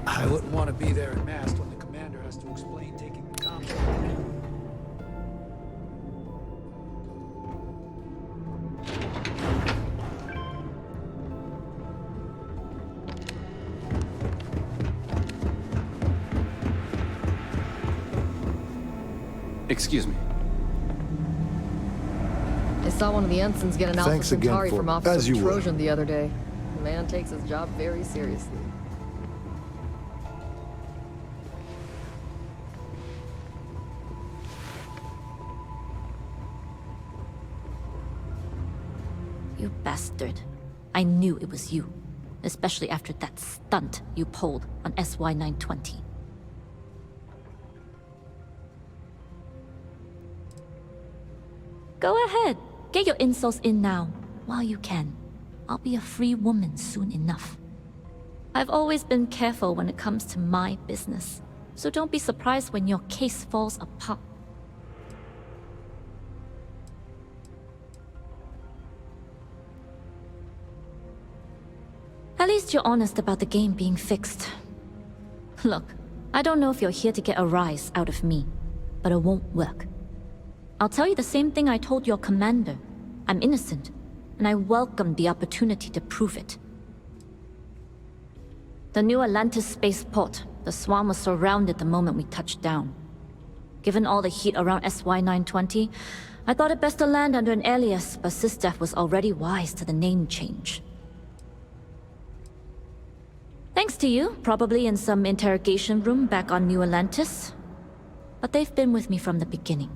I wouldn't want to be there in mass when the commander has to explain taking the comms. Excuse me. I saw one of the ensigns get an Alpha Thanks again Centauri for- from as Officer you were. Trojan the other day. The man takes his job very seriously. You bastard. I knew it was you. Especially after that stunt you pulled on SY-920. Go ahead. Get your insults in now, while you can. I'll be a free woman soon enough. I've always been careful when it comes to my business, so don't be surprised when your case falls apart. At least you're honest about the game being fixed. Look, I don't know if you're here to get a rise out of me, but it won't work. I'll tell you the same thing I told your commander. I'm innocent, and I welcome the opportunity to prove it. The new Atlantis spaceport, the Swarm was surrounded the moment we touched down. Given all the heat around SY-920, I thought it best to land under an alias, but SysDef was already wise to the name change. Thanks to you, probably in some interrogation room back on New Atlantis. But they've been with me from the beginning.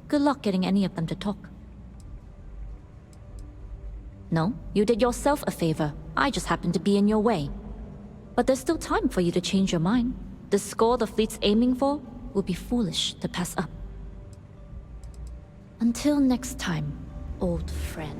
Good luck getting any of them to talk. No, you did yourself a favor. I just happened to be in your way. But there's still time for you to change your mind. The score the fleet's aiming for will be foolish to pass up. Until next time, old friend.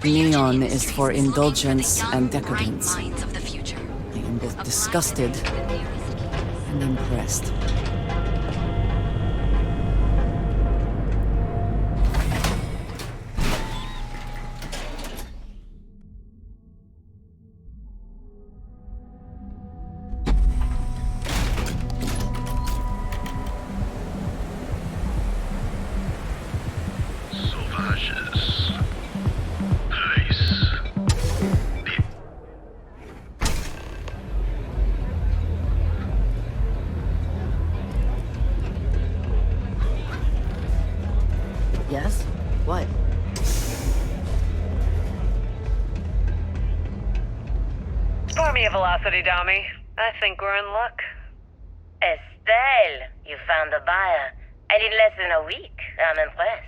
Neon is for indulgence and decadence. I am both disgusted and impressed. Yes? What? Pour me a velocity, dummy. I think we're in luck. Estelle, you found a buyer. And in less than a week. I'm impressed.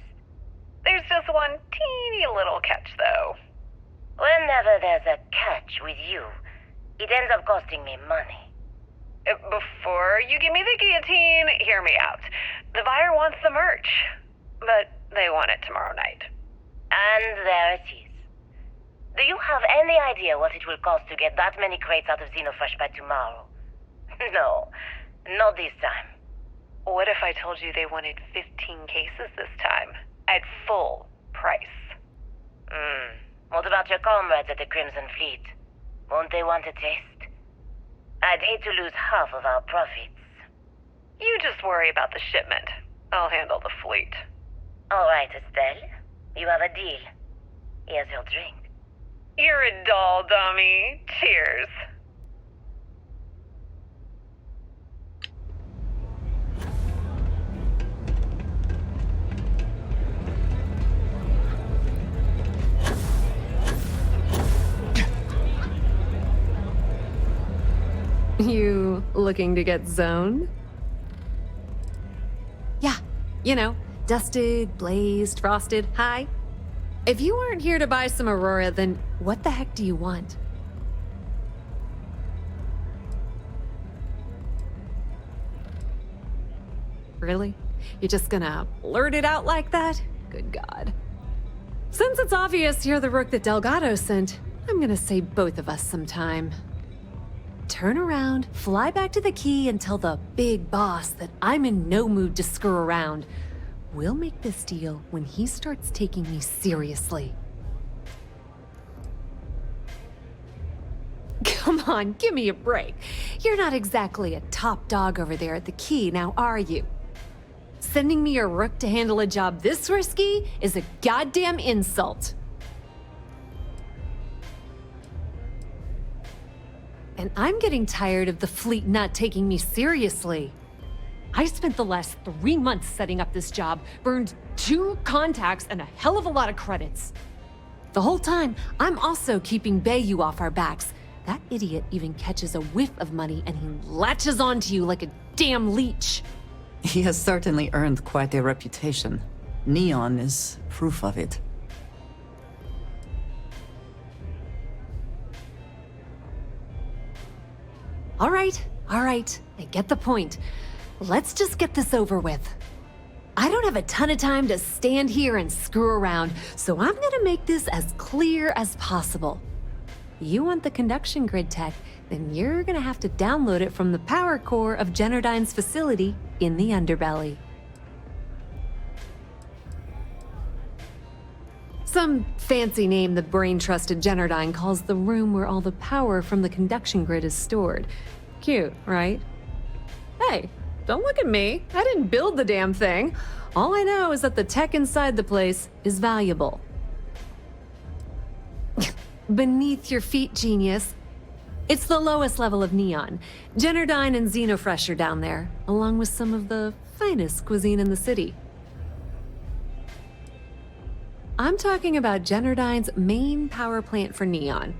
There's just one teeny little catch, though. Whenever there's a catch with you, it ends up costing me money. Before you give me the guillotine, hear me out. The buyer wants the merch, but they want it tomorrow night. And there it is. Do you have any idea what it will cost to get that many crates out of Xenofresh by tomorrow? No, not this time. What if I told you they wanted 15 cases this time, at full price? What about your comrades at the Crimson Fleet? Won't they want a taste? I'd hate to lose half of our profits. You just worry about the shipment. I'll handle the fleet. All right, Estelle. You have a deal. Here's your drink. You're a doll, dummy. Cheers. You looking to get zoned? Yeah, you know, dusted, blazed, frosted, high. If you aren't here to buy some Aurora, then what the heck do you want? Really? You're just gonna blurt it out like that? Good God. Since it's obvious you're the rook that Delgado sent, I'm gonna save both of us some time. Turn around, fly back to the key, and tell the big boss that I'm in no mood to screw around. We'll make this deal when he starts taking me seriously. Come on, give me a break. You're not exactly a top dog over there at the key, now are you? Sending me a rook to handle a job this risky is a goddamn insult. And I'm getting tired of the fleet not taking me seriously. I spent the last 3 months setting up this job, burned 2 contacts and a hell of a lot of credits. The whole time, I'm also keeping Bayou off our backs. That idiot even catches a whiff of money and he latches onto you like a damn leech. He has certainly earned quite a reputation. Neon is proof of it. All right, I get the point. Let's just get this over with. I don't have a ton of time to stand here and screw around, so I'm gonna make this as clear as possible. You want the conduction grid tech, then you're gonna have to download it from the power core of Generdyne's facility in the underbelly. Some fancy name the brain-trusted Generdyne calls the room where all the power from the conduction grid is stored. Cute, right? Hey, don't look at me. I didn't build the damn thing. All I know is that the tech inside the place is valuable. Beneath your feet, genius. It's the lowest level of Neon. Generdyne and Xenofresh are down there, along with some of the finest cuisine in the city. I'm talking about Generdyne's main power plant for Neon.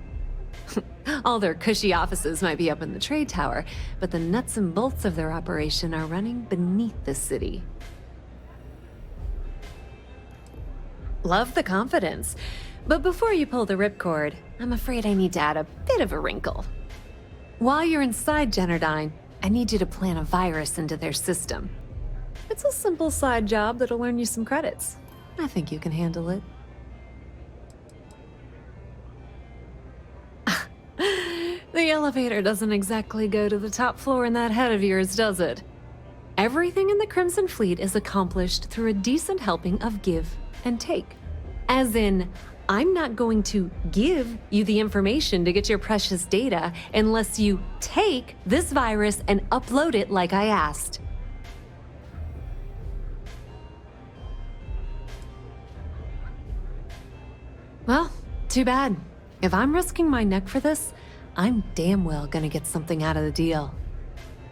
All their cushy offices might be up in the trade tower, but the nuts and bolts of their operation are running beneath the city. Love the confidence. But before you pull the ripcord, I'm afraid I need to add a bit of a wrinkle. While you're inside Generdyne, I need you to plant a virus into their system. It's a simple side job that'll earn you some credits. I think you can handle it. The elevator doesn't exactly go to the top floor in that head of yours, does it? Everything in the Crimson Fleet is accomplished through a decent helping of give and take. As in, I'm not going to give you the information to get your precious data unless you take this virus and upload it like I asked. Well, too bad. If I'm risking my neck for this, I'm damn well gonna get something out of the deal.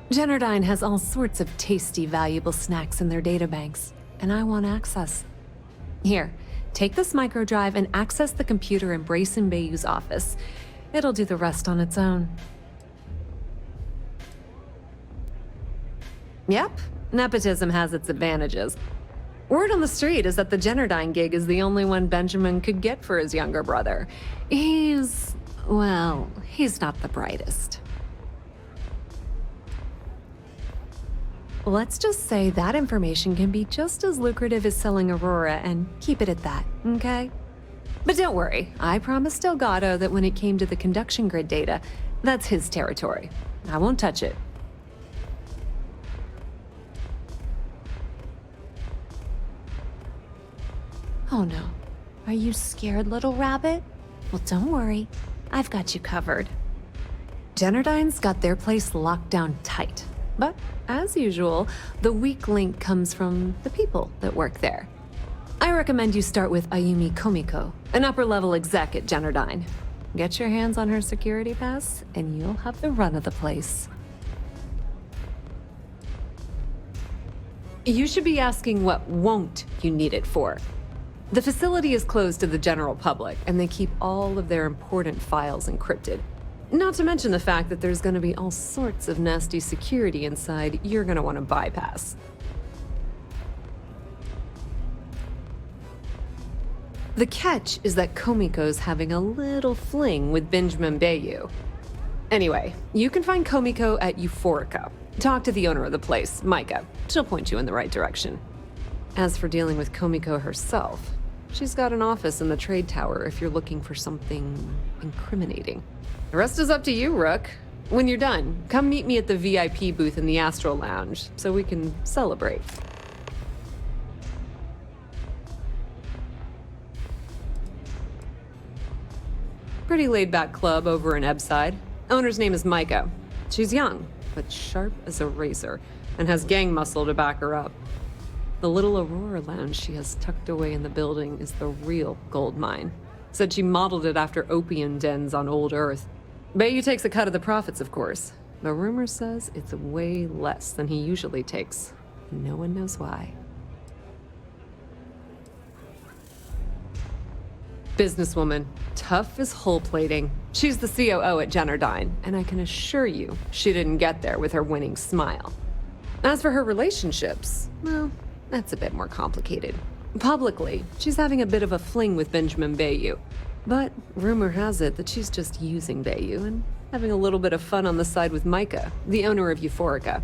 Generdyne has all sorts of tasty, valuable snacks in their databanks, and I want access. Here, take this microdrive and access the computer in Brayson Bayou's office. It'll do the rest on its own. Yep, nepotism has its advantages. Word on the street is that the Generdyne gig is the only one Benjamin could get for his younger brother. He's not the brightest. Let's just say that information can be just as lucrative as selling Aurora and keep it at that, okay? But don't worry, I promised Delgado that when it came to the conduction grid data, that's his territory. I won't touch it. Oh no. Are you scared, little rabbit? Well, don't worry. I've got you covered. Generdyne's got their place locked down tight. But, as usual, the weak link comes from the people that work there. I recommend you start with Ayumi Komiko, an upper-level exec at Generdyne. Get your hands on her security pass, and you'll have the run of the place. You should be asking what won't you need it for. The facility is closed to the general public, and they keep all of their important files encrypted. Not to mention the fact that there's gonna be all sorts of nasty security inside you're gonna want to bypass. The catch is that Komiko's having a little fling with Benjamin Bayou. Anyway, you can find Komiko at Euphorica. Talk to the owner of the place, Micah. She'll point you in the right direction. As for dealing with Komiko herself, she's got an office in the trade tower if you're looking for something incriminating. The rest is up to you, Rook. When you're done, come meet me at the VIP booth in the Astral Lounge so we can celebrate. Pretty laid-back club over in Ebbside. Owner's name is Micah. She's young, but sharp as a razor, and has gang muscle to back her up. The little Aurora lounge she has tucked away in the building is the real gold mine. Said she modeled it after opium dens on old Earth. Bayou takes a cut of the profits, of course, but rumor says it's way less than he usually takes. No one knows why. Businesswoman, tough as hull plating. She's the COO at Jennerdyne, and I can assure you she didn't get there with her winning smile. As for her relationships, well, that's a bit more complicated. Publicly, she's having a bit of a fling with Benjamin Bayou, but rumor has it that she's just using Bayou and having a little bit of fun on the side with Micah, the owner of Euphorica.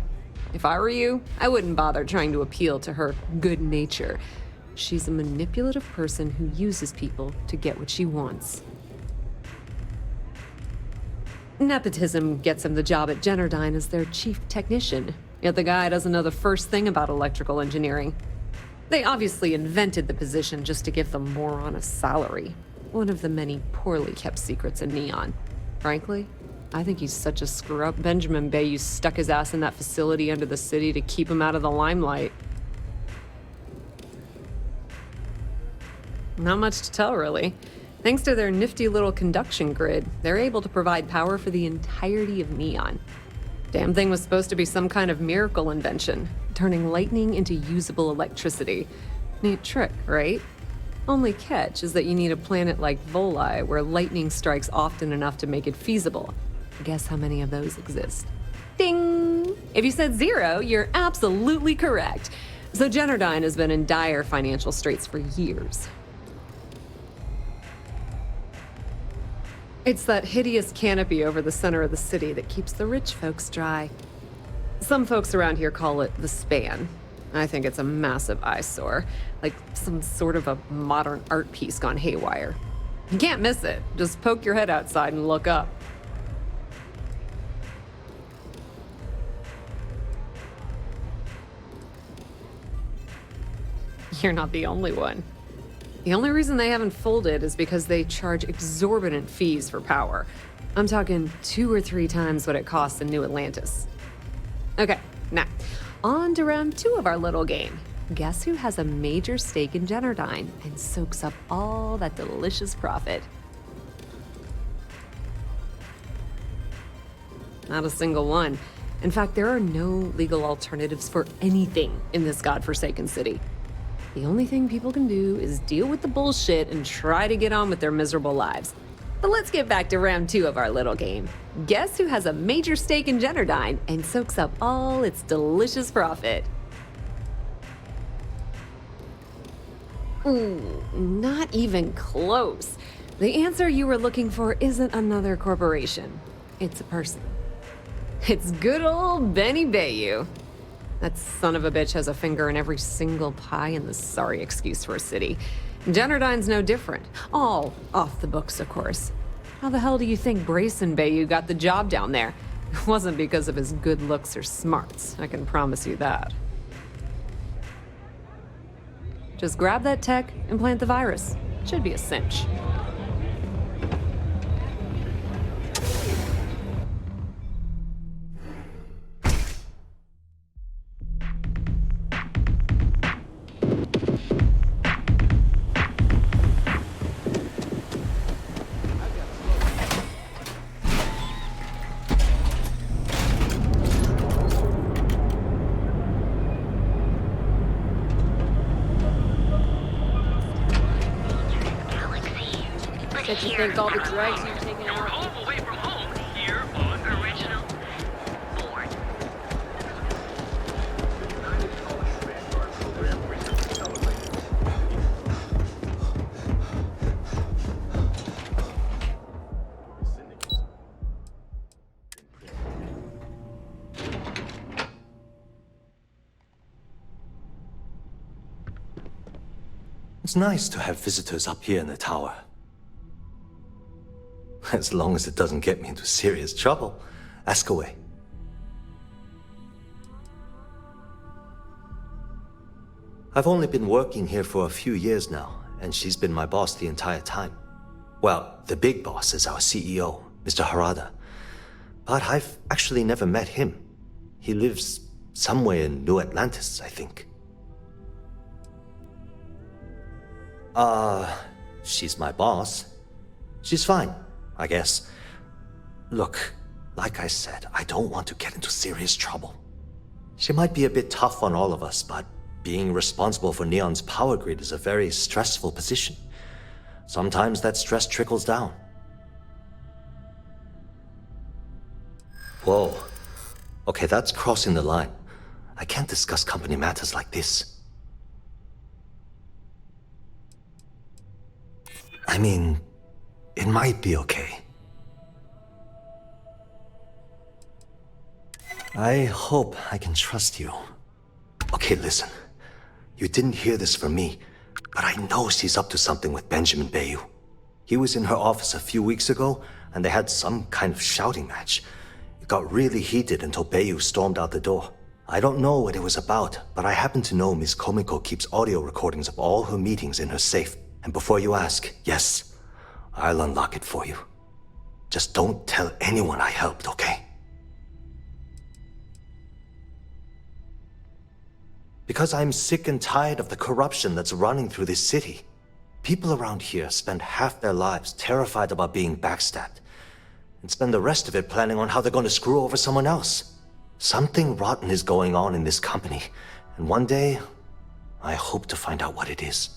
If I were you, I wouldn't bother trying to appeal to her good nature. She's a manipulative person who uses people to get what she wants. Nepotism gets him the job at Jennerdyne as their chief technician, yet the guy doesn't know the first thing about electrical engineering. They obviously invented the position just to give the moron a salary. One of the many poorly kept secrets in Neon. Frankly, I think he's such a screw-up. Benjamin Bayou stuck his ass in that facility under the city to keep him out of the limelight. Not much to tell, really. Thanks to their nifty little conduction grid, they're able to provide power for the entirety of Neon. Damn thing was supposed to be some kind of miracle invention, turning lightning into usable electricity. Neat trick, right? Only catch is that you need a planet like Voli where lightning strikes often enough to make it feasible. Guess how many of those exist? Ding! If you said 0, you're absolutely correct. So Jennerdyne has been in dire financial straits for years. It's that hideous canopy over the center of the city that keeps the rich folks dry. Some folks around here call it the span. I think it's a massive eyesore, like some sort of a modern art piece gone haywire. You can't miss it. Just poke your head outside and look up. You're not the only one. The only reason they haven't folded is because they charge exorbitant fees for power. I'm talking 2 or 3 times what it costs in New Atlantis. Okay, now, on to round 2 of our little game. Guess who has a major stake in Jennerdyne and soaks up all that delicious profit? Not a single one. In fact, there are no legal alternatives for anything in this godforsaken city. The only thing people can do is deal with the bullshit and try to get on with their miserable lives. But let's get back to round 2 of our little game. Guess who has a major stake in Jennerdyne and soaks up all its delicious profit? Ooh, not even close. The answer you were looking for isn't another corporation. It's a person. It's good old Benny Bayou. That son of a bitch has a finger in every single pie in this sorry excuse for a city. Jennerdyne's no different. All off the books, of course. How the hell do you think Brayson Bayou got the job down there? It wasn't because of his good looks or smarts, I can promise you that. Just grab that tech and plant the virus. Should be a cinch. Did you think all the drugs you've taken out? Home away from home? It's nice to have visitors up here in the tower. As long as it doesn't get me into serious trouble. Ask away. I've only been working here for a few years now, and she's been my boss the entire time. Well, the big boss is our CEO, Mr. Harada. But I've actually never met him. He lives somewhere in New Atlantis, I think. She's my boss. She's fine, I guess. Look, like I said, I don't want to get into serious trouble. She might be a bit tough on all of us, but being responsible for Neon's power grid is a very stressful position. Sometimes that stress trickles down. Whoa. Okay, that's crossing the line. I can't discuss company matters like this. I mean, it might be okay. I hope I can trust you. Okay, listen. You didn't hear this from me, but I know she's up to something with Benjamin Bayou. He was in her office a few weeks ago, and they had some kind of shouting match. It got really heated until Bayou stormed out the door. I don't know what it was about, but I happen to know Miss Komiko keeps audio recordings of all her meetings in her safe. And before you ask, yes, I'll unlock it for you. Just don't tell anyone I helped, okay? Because I'm sick and tired of the corruption that's running through this city. People around here spend half their lives terrified about being backstabbed, and spend the rest of it planning on how they're going to screw over someone else. Something rotten is going on in this company, and one day, I hope to find out what it is.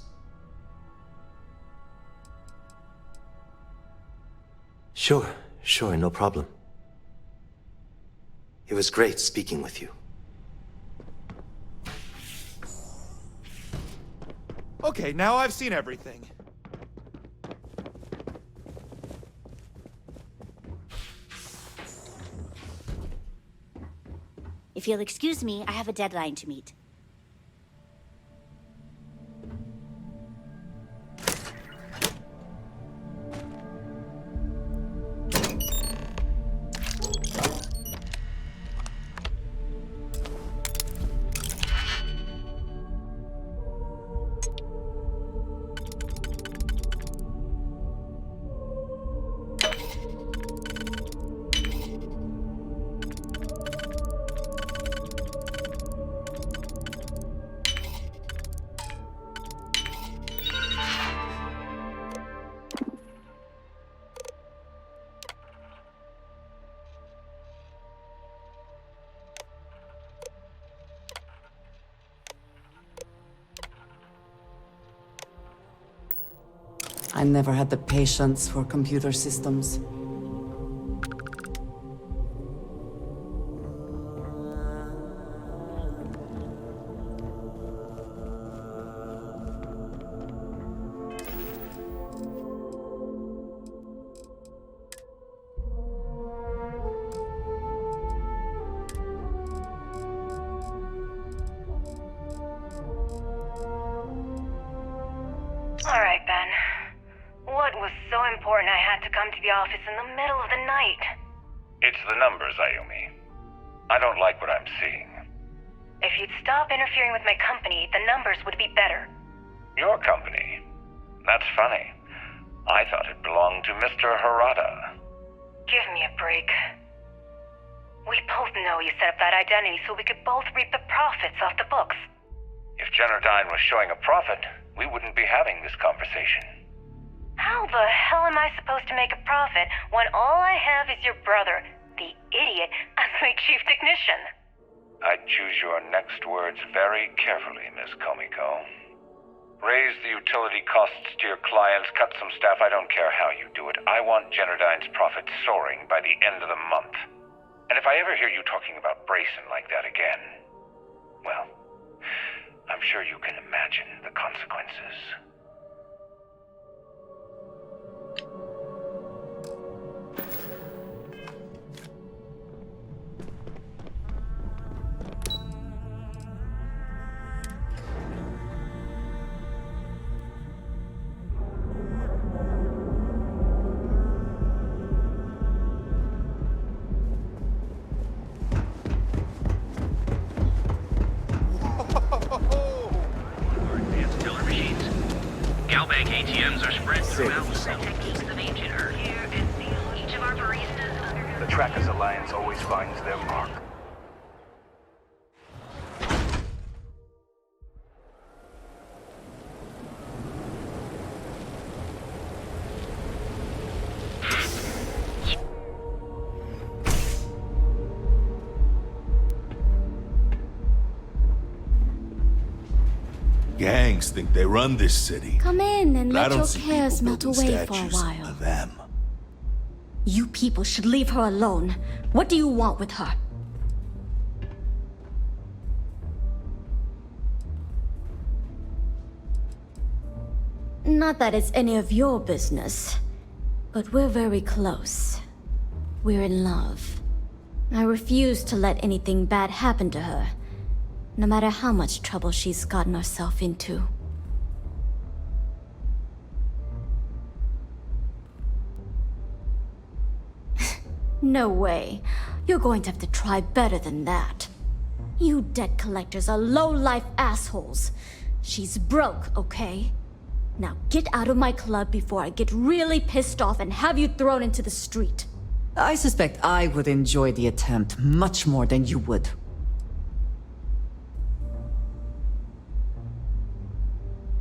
Sure, no problem. It was great speaking with you. Okay, now I've seen everything. If you'll excuse me, I have a deadline to meet. I never had the patience for computer systems. All right, Ben. What was so important I had to come to the office in the middle of the night? It's the numbers, Ayumi. I don't like what I'm seeing. If you'd stop interfering with my company, the numbers would be better. Your company? That's funny. I thought it belonged to Mr. Harada. Give me a break. We both know you set up that identity so we could both reap the profits off the books. If Generdyne was showing a profit, we wouldn't be having this conversation. How the hell am I supposed to make a profit when all I have is your brother, the idiot, as my chief technician? I'd choose your next words very carefully, Miss Komiko. Raise the utility costs to your clients, cut some staff, I don't care how you do it. I want Generdyne's profits soaring by the end of the month. And if I ever hear you talking about Brayson like that again, well, I'm sure you can imagine the consequences. bank ATMs are spread throughout the city. The Trackers Alliance always finds their mark. Gangs think they run this city. Come in and But I let don't your see cares people melt building away for a statues while. of them. You people should leave her alone. What do you want with her? Not that it's any of your business, but we're very close. We're in love. I refuse to let anything bad happen to her, no matter how much trouble she's gotten herself into. No way. You're going to have to try better than that. You debt collectors are low-life assholes. She's broke, okay? Now get out of my club before I get really pissed off and have you thrown into the street. I suspect I would enjoy the attempt much more than you would.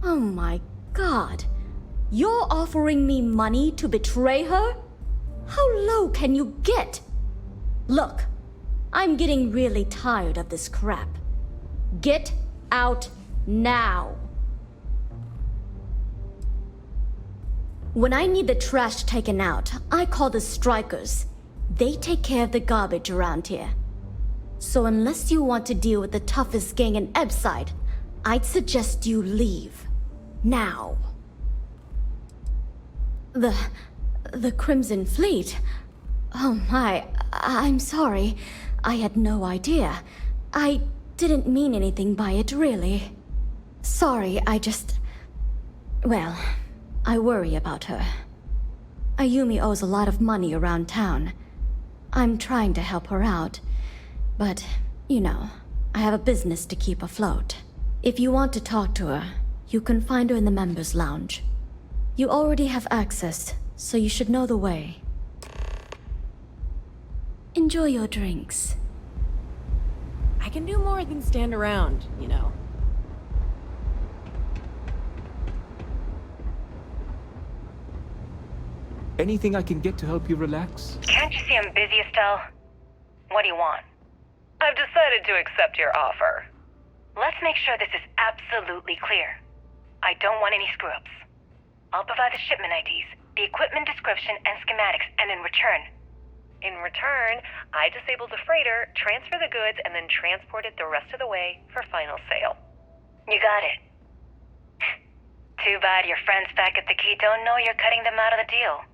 Oh my god. You're offering me money to betray her? How low can you get? Look, I'm getting really tired of this crap. Get out now. When I need the trash taken out, I call the strikers. They take care of the garbage around here. So unless you want to deal with the toughest gang in Ebside, I'd suggest you leave. Now. The Crimson Fleet? Oh my, I'm sorry. I had no idea. I didn't mean anything by it, really. Sorry, well, I worry about her. Ayumi owes a lot of money around town. I'm trying to help her out, but, you know, I have a business to keep afloat. If you want to talk to her, you can find her in the members' lounge. You already have access, so you should know the way. Enjoy your drinks. I can do more than stand around, you know. Anything I can get to help you relax? Can't you see I'm busy, Estelle? What do you want? I've decided to accept your offer. Let's make sure this is absolutely clear. I don't want any screw-ups. I'll provide the shipment IDs, the equipment description, and schematics, and in return, I disable the freighter, transfer the goods, and then transport it the rest of the way for final sale. You got it. Too bad your friends back at the Key don't know you're cutting them out of the deal.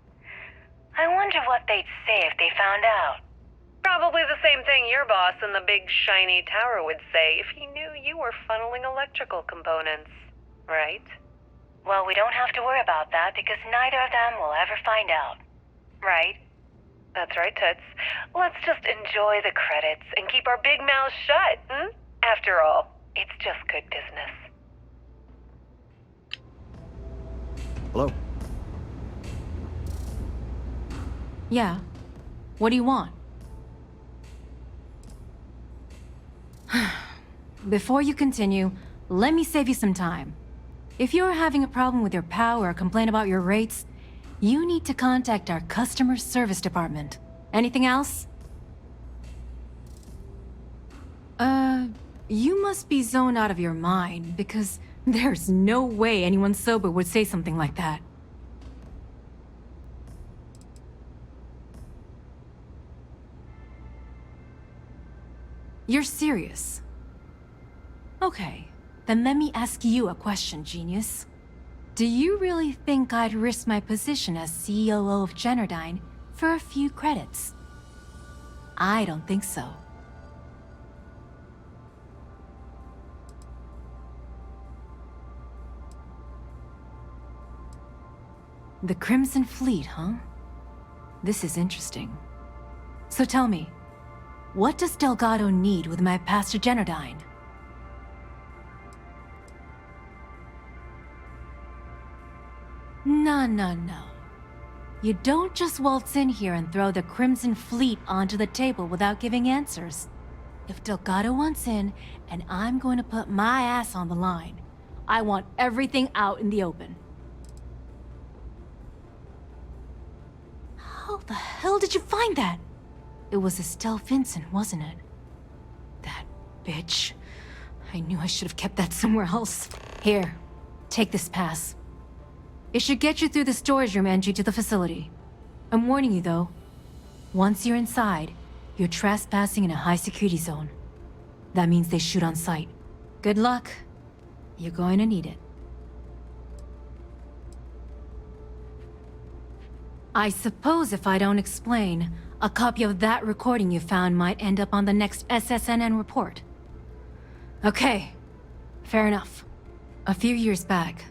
I wonder what they'd say if they found out. Probably the same thing your boss in the big shiny tower would say if he knew you were funneling electrical components, right? Well, we don't have to worry about that because neither of them will ever find out. Right? That's right, Toots. Let's just enjoy the credits and keep our big mouths shut, hmm? After all, it's just good business. Hello? Yeah. What do you want? Before you continue, let me save you some time. If you're having a problem with your POW or complain about your rates, you need to contact our customer service department. Anything else? You must be zoned out of your mind, because there's no way anyone sober would say something like that. You're serious? Okay, then let me ask you a question, genius. Do you really think I'd risk my position as COO of Generdyne for a few credits? I don't think so. The Crimson Fleet, huh? This is interesting. So tell me, what does Delgado need with my pass to Generdyne? No. You don't just waltz in here and throw the Crimson Fleet onto the table without giving answers. If Delgado wants in, and I'm going to put my ass on the line, I want everything out in the open. How the hell did you find that? It was Estelle Vincent, wasn't it? That bitch. I knew I should have kept that somewhere else. Here, take this pass. It should get you through the storage room entry to the facility. I'm warning you though, once you're inside, you're trespassing in a high-security zone. That means they shoot on sight. Good luck. You're going to need it. I suppose if I don't explain, a copy of that recording you found might end up on the next SSNN report. Okay, fair enough. A few years back,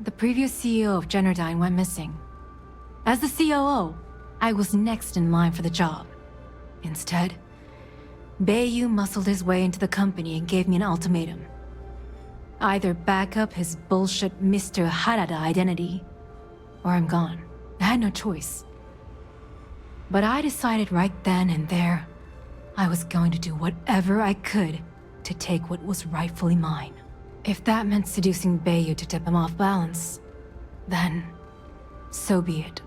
the previous CEO of Generdyne went missing. As the COO, I was next in line for the job. Instead, Bayou muscled his way into the company and gave me an ultimatum. Either back up his bullshit Mr. Harada identity, or I'm gone. I had no choice. But I decided right then and there, I was going to do whatever I could to take what was rightfully mine. If that meant seducing Bayou to tip him off balance, then so be it.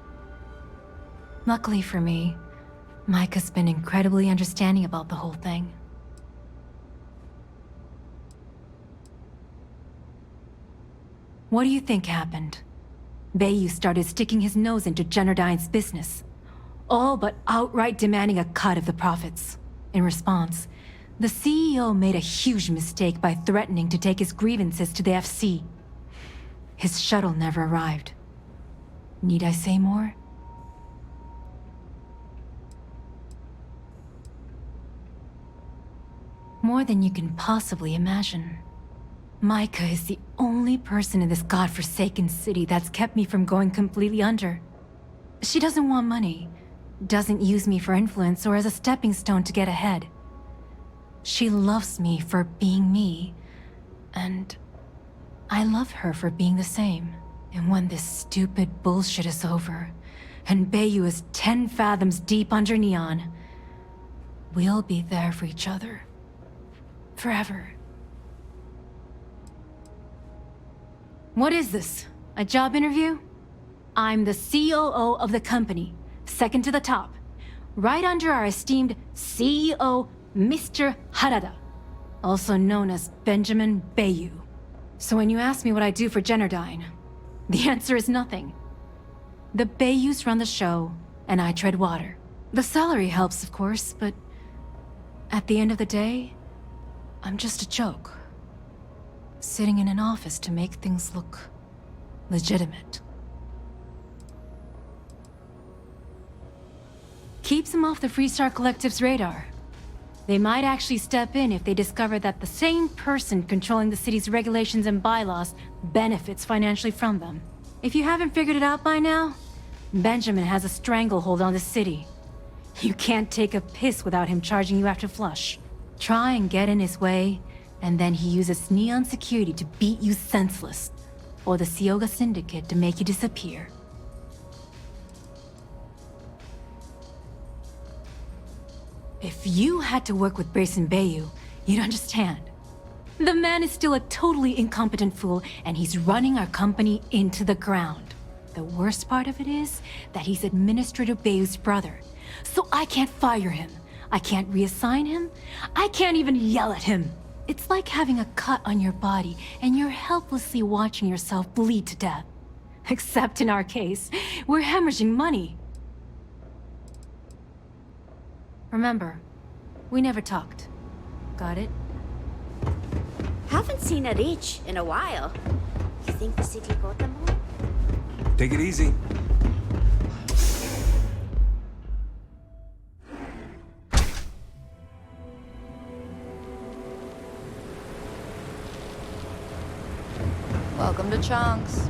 Luckily for me, Mike has been incredibly understanding about the whole thing. What do you think happened? Bayou started sticking his nose into Generdyne's business, all but outright demanding a cut of the profits. In response, the CEO made a huge mistake by threatening to take his grievances to the FC. His shuttle never arrived. Need I say more? More than you can possibly imagine. Micah is the only person in this godforsaken city that's kept me from going completely under. She doesn't want money, doesn't use me for influence or as a stepping stone to get ahead. She loves me for being me, and I love her for being the same. And when this stupid bullshit is over, and Bayou is 10 fathoms deep under Neon, we'll be there for each other. Forever. What is this? A job interview? I'm the COO of the company, second to the top, right under our esteemed CEO, Mr. Harada, also known as Benjamin Bayou. So when you ask me what I do for Generdyne, the answer is nothing. The Bayous run the show, and I tread water. The salary helps, of course, but at the end of the day, I'm just a joke. Sitting in an office to make things look legitimate. Keeps him off the Freestar Collective's radar. They might actually step in if they discover that the same person controlling the city's regulations and bylaws benefits financially from them. If you haven't figured it out by now, Benjamin has a stranglehold on the city. You can't take a piss without him charging you after flush. Try and get in his way, and then he uses Neon security to beat you senseless, or the Sioga Syndicate to make you disappear. If you had to work with Grayson Bayou, you'd understand. The man is still a totally incompetent fool, and he's running our company into the ground. The worst part of it is that he's Administrator Bayou's brother, so I can't fire him. I can't reassign him. I can't even yell at him. It's like having a cut on your body and you're helplessly watching yourself bleed to death. Except in our case, we're hemorrhaging money. Remember, we never talked. Got it? Haven't seen a Reach in a while. You think the city got them all? Take it easy. Welcome to Chunks.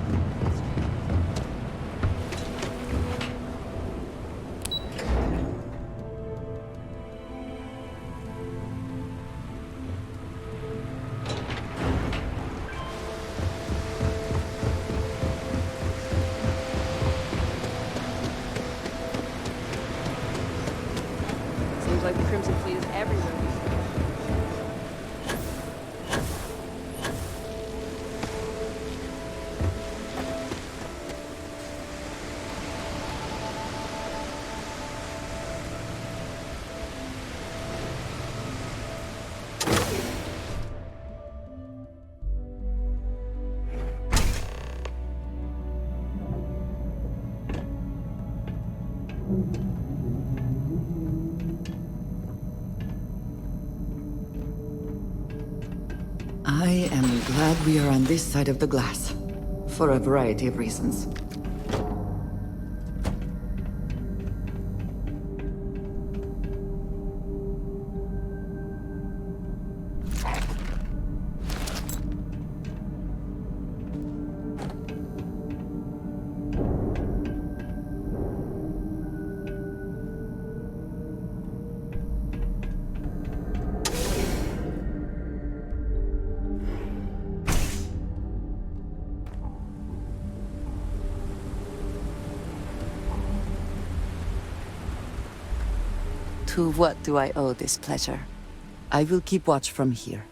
I am glad we are on this side of the glass. For a variety of reasons. To what do I owe this pleasure? I will keep watch from here.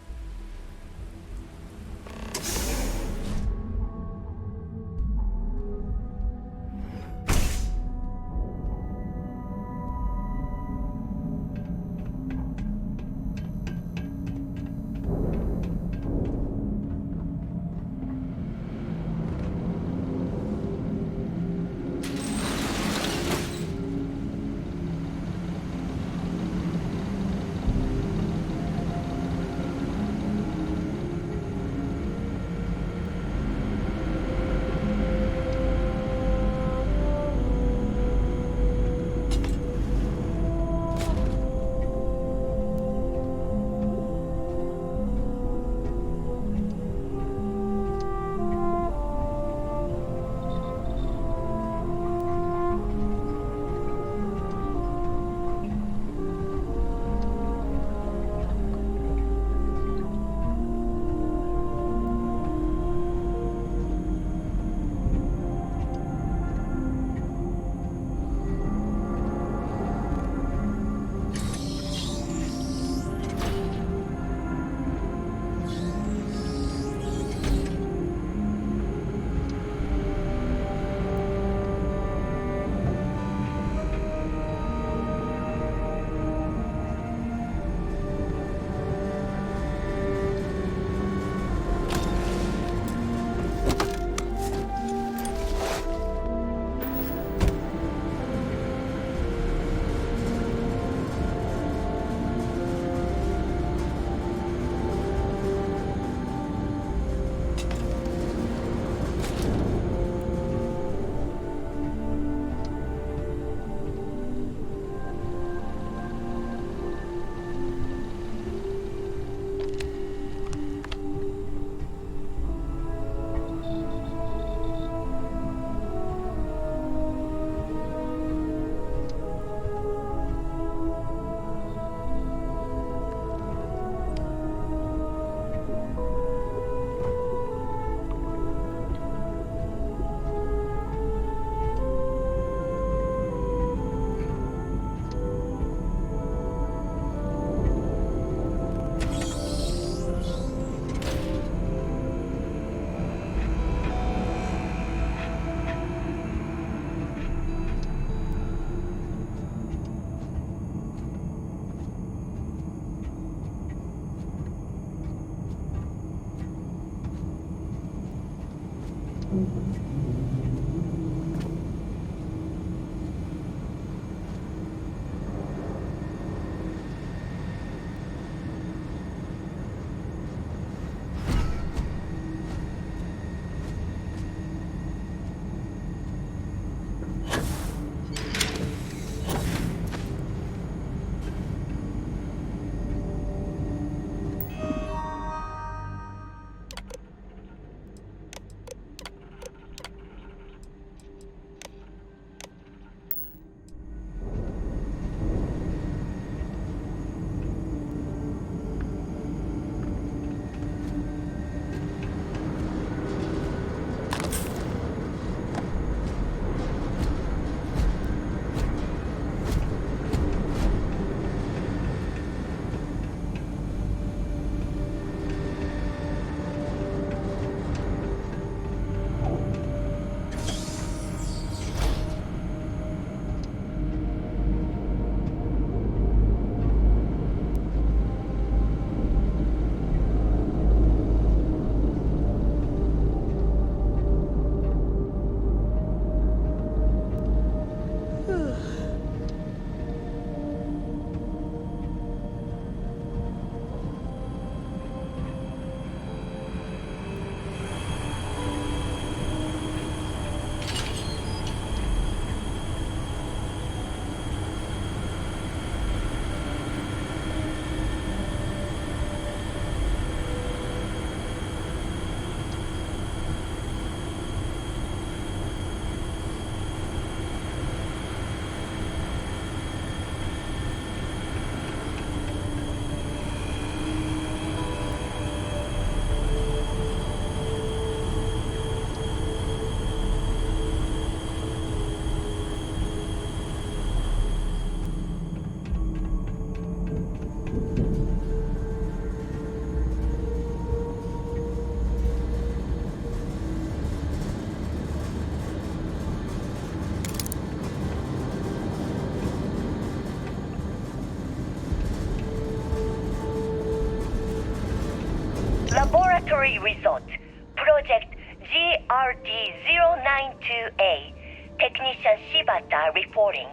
Laboratory result. Project GRD-092A. Technician Shibata reporting.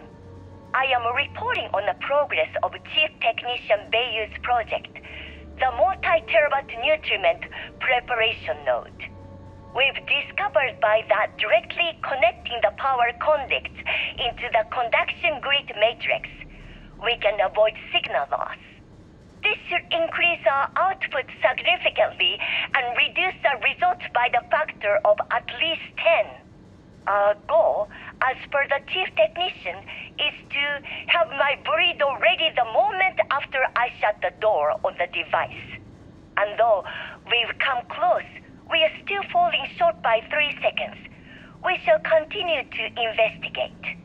I am reporting on the progress of Chief Technician Beiyu's project, the multi-terabyte nutriment preparation node. We've discovered by that directly connecting the power conducts into the conduction grid matrix, we can avoid signal loss. This should increase our output significantly and reduce the results by the factor of at least 10. Our goal, as per the chief technician, is to have my burrito ready the moment after I shut the door on the device. And though we've come close, we are still falling short by 3 seconds. We shall continue to investigate.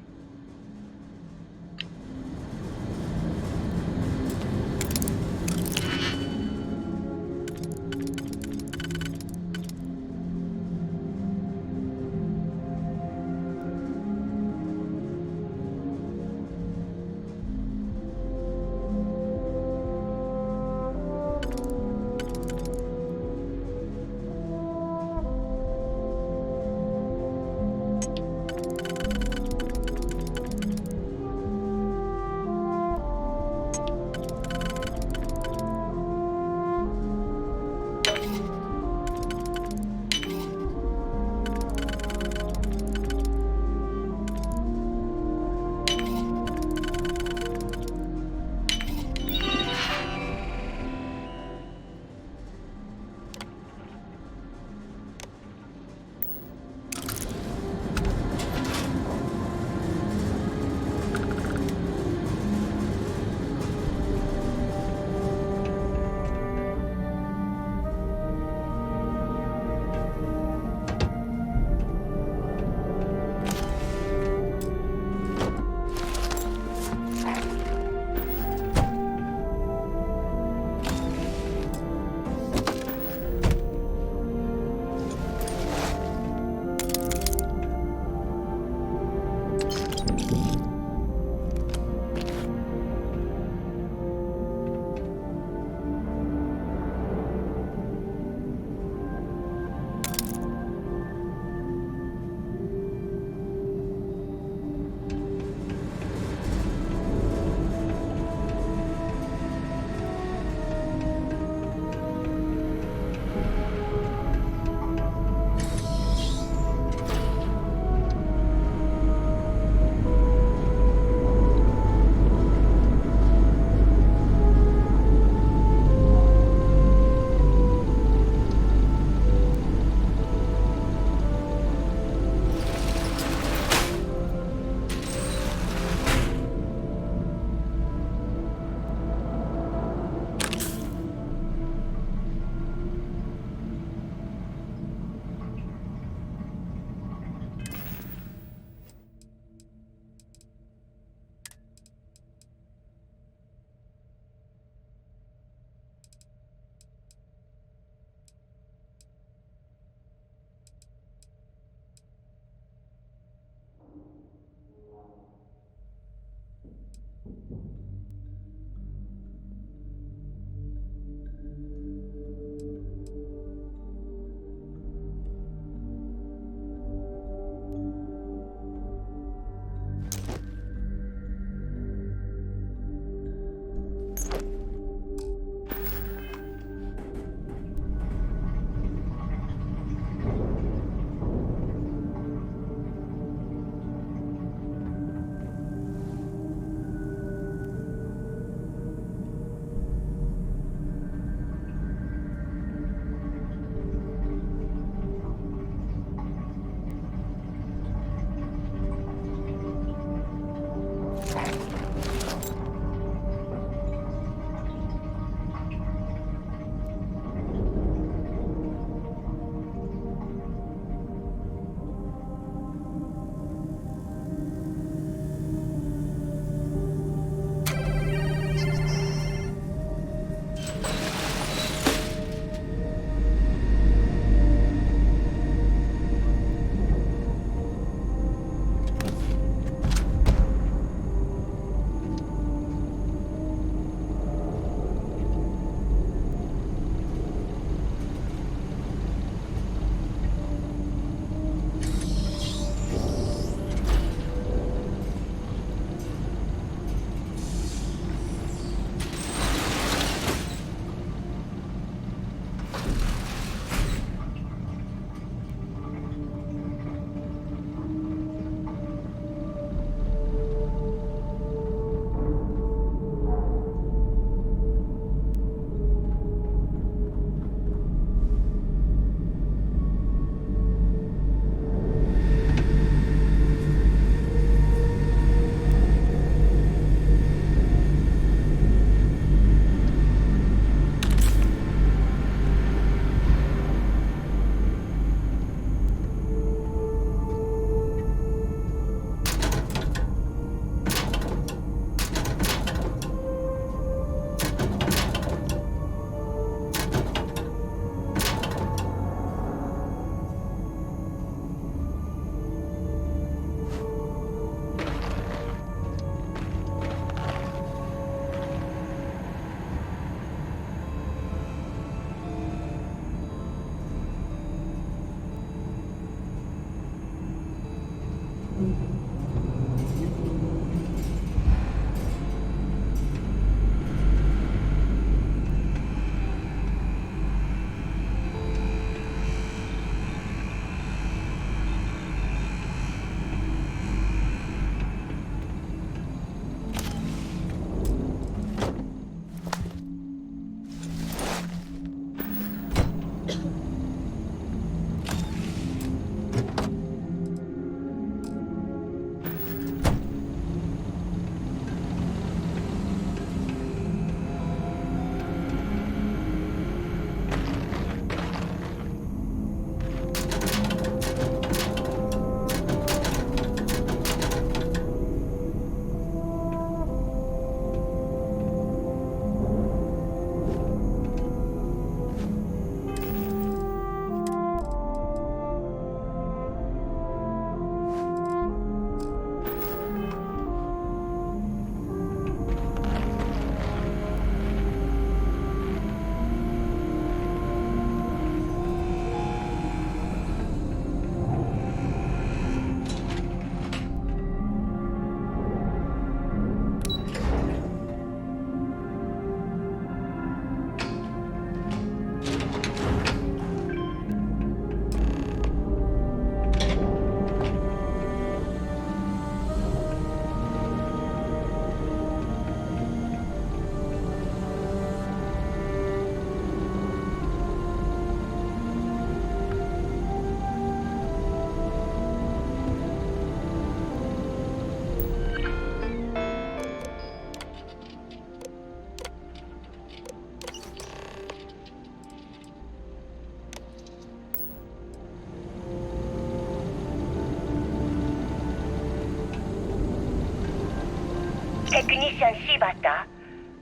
Technician Shibata,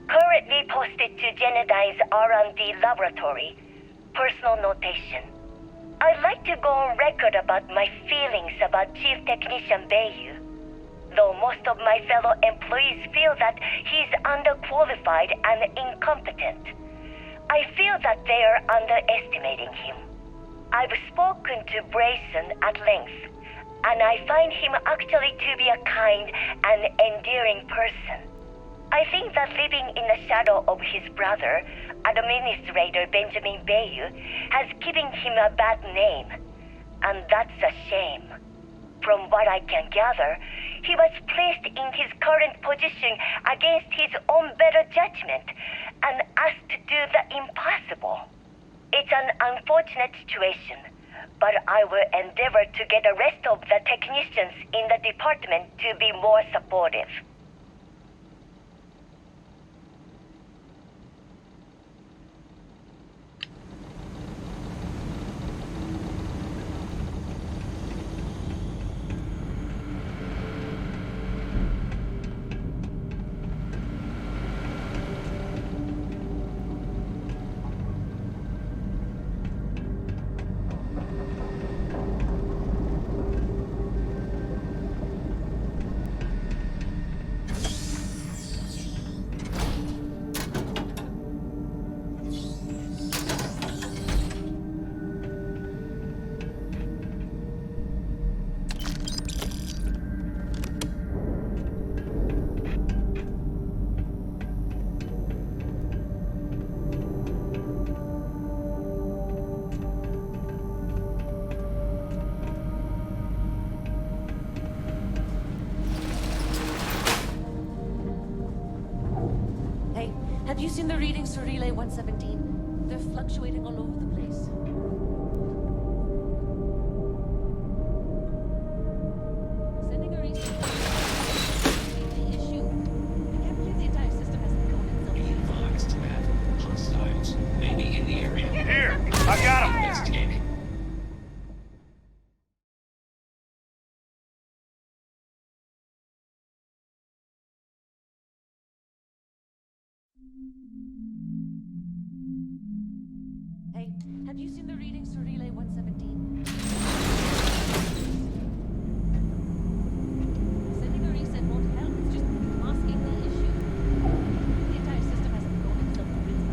currently posted to Genodyne's R&D laboratory. Personal notation. I'd like to go on record about my feelings about Chief Technician Bayu. Though most of my fellow employees feel that he's underqualified and incompetent, I feel that they are underestimating him. I've spoken to Brayson at length, and I find him actually to be a kind and endearing person. I think that living in the shadow of his brother, Administrator Benjamin Bayu, has given him a bad name, and that's a shame. From what I can gather, he was placed in his current position against his own better judgment and asked to do the impossible. It's an unfortunate situation, but I will endeavor to get the rest of the technicians in the department to be more supportive. Have you seen the readings for Relay 117? They're fluctuating all over the place. Sending a reset. The issue. I can't believe the entire system hasn't blown itself. Be advised, Matt. Hostiles may be in the area. Here! I got him! Investigating. Hey, have you seen the readings for Relay 117? Sending a reset won't help. It's just masking the issue. The entire system hasn't blown itself to bits.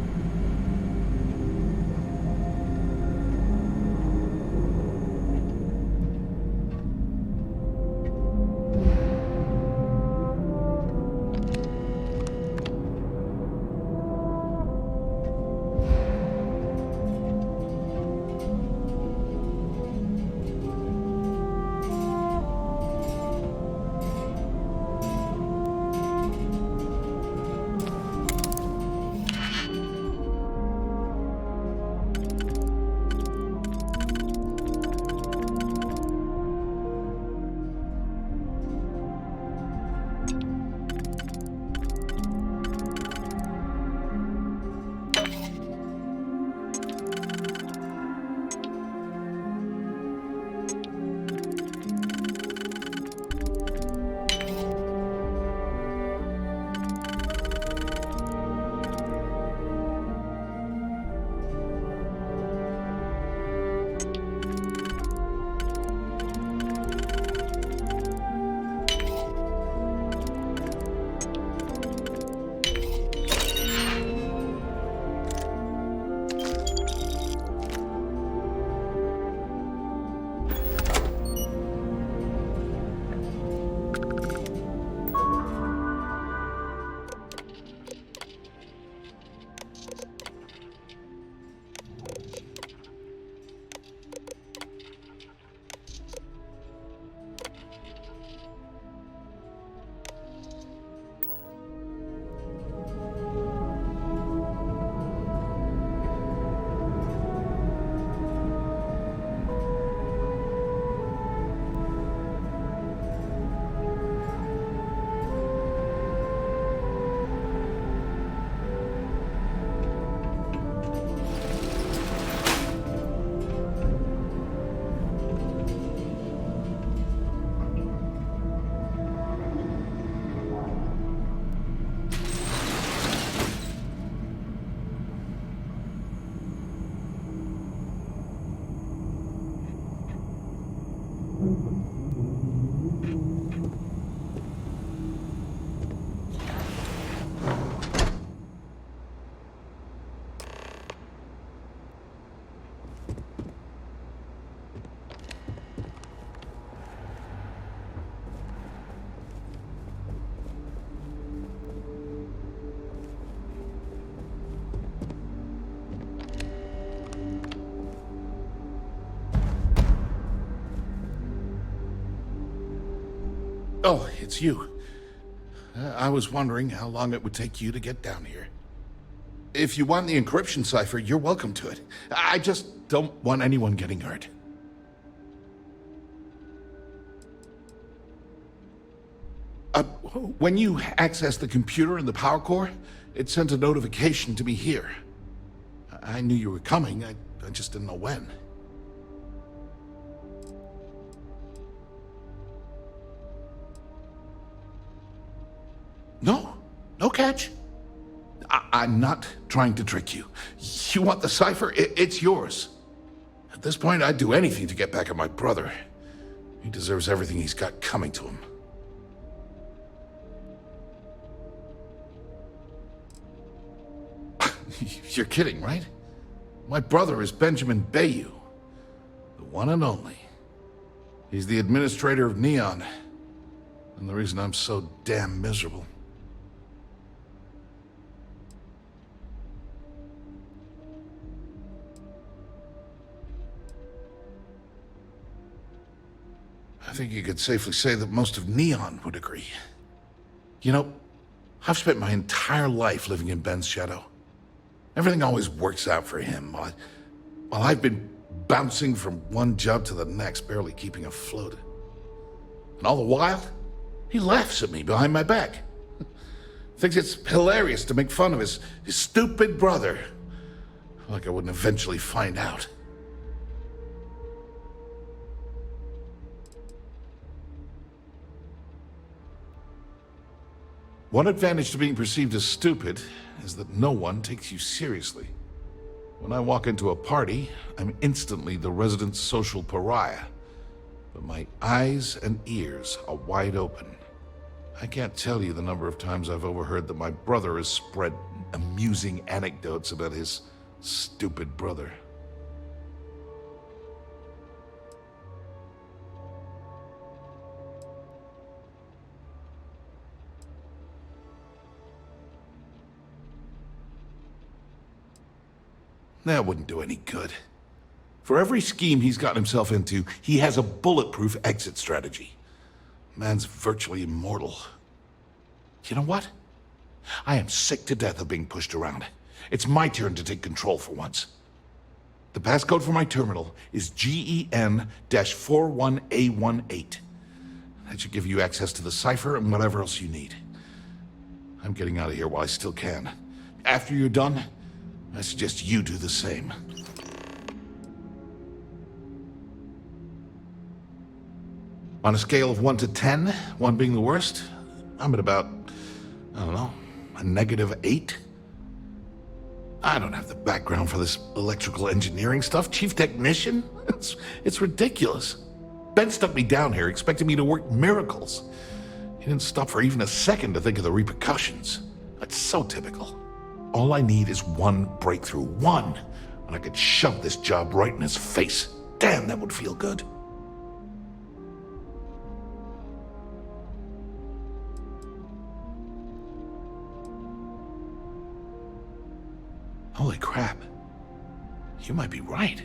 Oh, it's you. I was wondering how long it would take you to get down here. If you want the encryption cipher, you're welcome to it. I just don't want anyone getting hurt. When you access the computer in the power core, it sent a notification to me here. I knew you were coming, I just didn't know when. No catch. I'm not trying to trick you. You want the cipher? It's yours. At this point, I'd do anything to get back at my brother. He deserves everything he's got coming to him. You're kidding, right? My brother is Benjamin Bayou, the one and only. He's the administrator of Neon, and the reason I'm so damn miserable. I think you could safely say that most of Neon would agree. You know, I've spent my entire life living in Ben's shadow. Everything always works out for him, while I've been bouncing from one job to the next, barely keeping afloat. And all the while, he laughs at me behind my back. Thinks it's hilarious to make fun of his stupid brother. Like I wouldn't eventually find out. One advantage to being perceived as stupid is that no one takes you seriously. When I walk into a party, I'm instantly the resident social pariah. But my eyes and ears are wide open. I can't tell you the number of times I've overheard that my brother has spread amusing anecdotes about his stupid brother. That wouldn't do any good. For every scheme he's gotten himself into, he has a bulletproof exit strategy. Man's virtually immortal. You know what? I am sick to death of being pushed around. It's my turn to take control for once. The passcode for my terminal is GEN-41A18. That should give you access to the cipher and whatever else you need. I'm getting out of here while I still can. After you're done, I suggest you do the same. On a scale of 1 to 10, 1 being the worst, I'm at about, I don't know, a -8. I don't have the background for this electrical engineering stuff. Chief technician? It's ridiculous. Ben stuck me down here expecting me to work miracles. He didn't stop for even a second to think of the repercussions. That's so typical. All I need is one breakthrough. One. And I could shove this job right in his face. Damn, that would feel good. Holy crap. You might be right.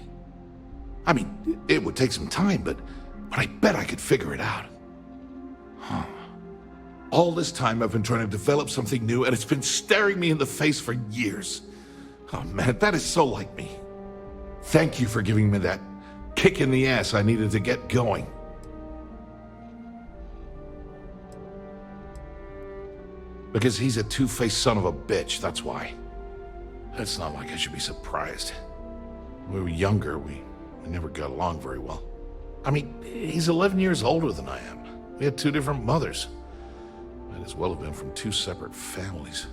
I mean, it would take some time, but I bet I could figure it out. Huh. All this time I've been trying to develop something new, and it's been staring me in the face for years. Oh man, that is so like me. Thank you for giving me that kick in the ass I needed to get going. Because he's a two-faced son of a bitch, that's why. It's not like I should be surprised. When we were younger, we never got along very well. I mean, he's 11 years older than I am. We had 2 different mothers. Might as well have been from 2 separate families.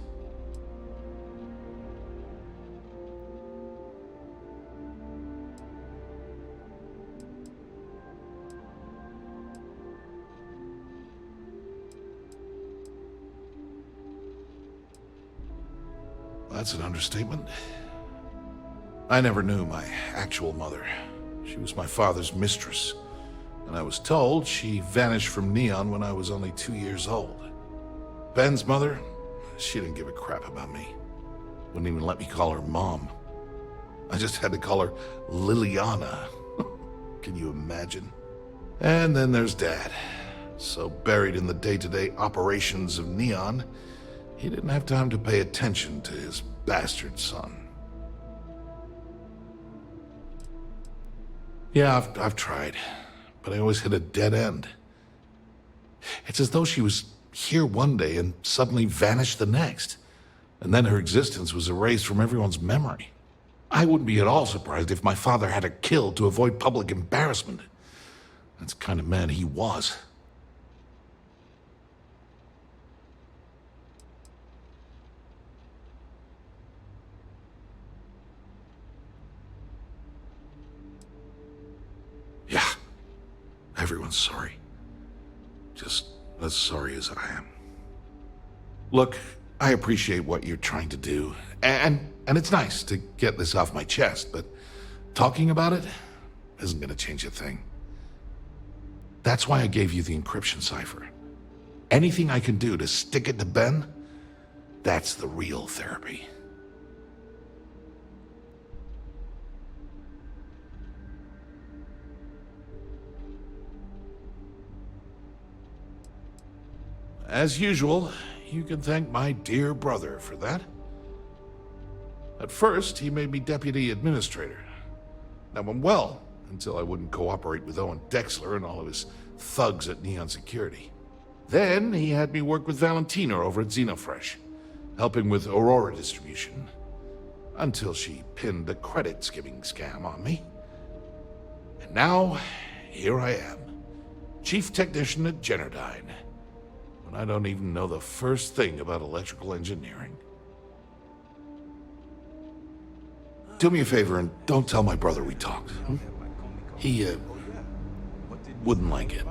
that's an understatement. I never knew my actual mother. She was my father's mistress, and I was told she vanished from Neon when I was only 2 years old. Ben's mother, she didn't give a crap about me. Wouldn't even let me call her Mom. I just had to call her Liliana. Can you imagine? And then there's Dad. So buried in the day-to-day operations of Neon, he didn't have time to pay attention to his bastard son. Yeah, I've tried, but I always hit a dead end. It's as though she was here one day and suddenly vanished the next, and then her existence was erased from everyone's memory. I wouldn't be at all surprised if my father had her killed to avoid public embarrassment. That's the kind of man he was. Yeah, everyone's sorry. Just as sorry as I am. Look, I appreciate what you're trying to do, and it's nice to get this off my chest, but talking about it isn't gonna change a thing. That's why I gave you the encryption cipher. Anything I can do to stick it to Ben, that's the real therapy. As usual, you can thank my dear brother for that. At first, he made me deputy administrator. That went well, until I wouldn't cooperate with Owen Dexler and all of his thugs at Neon Security. Then, he had me work with Valentina over at Xenofresh, helping with Aurora distribution, until she pinned a credit skimming scam on me. And now, here I am, chief technician at Generdyne. I don't even know the first thing about electrical engineering. Do me a favor and don't tell my brother we talked. He, wouldn't like it.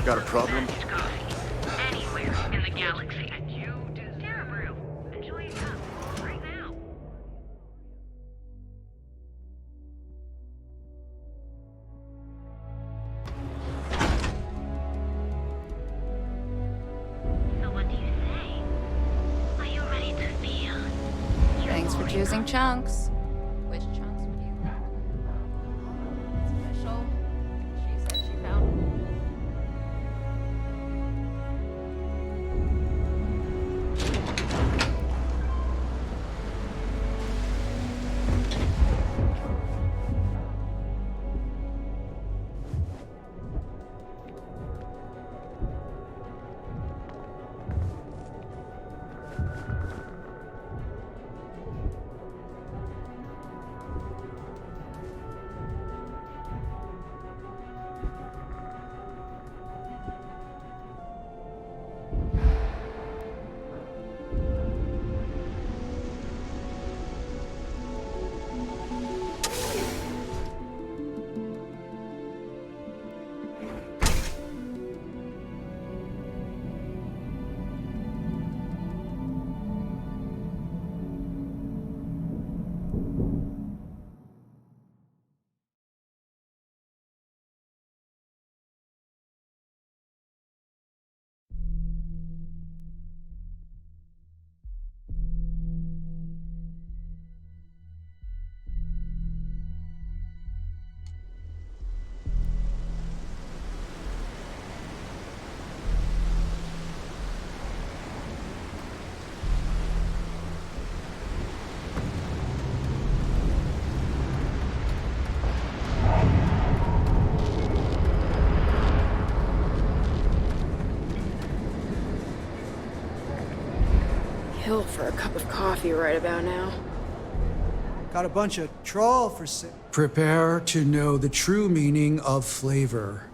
Got a problem? Anywhere in the galaxy, and you do Cerebrew. Enjoy your cup right now. So what do you say? Are you ready to feel? Thanks for choosing Chunks. Which Chunks would you like? It's official. She said she found. for a cup of coffee right about now. Got a bunch of troll for sale. Prepare to know the true meaning of flavor.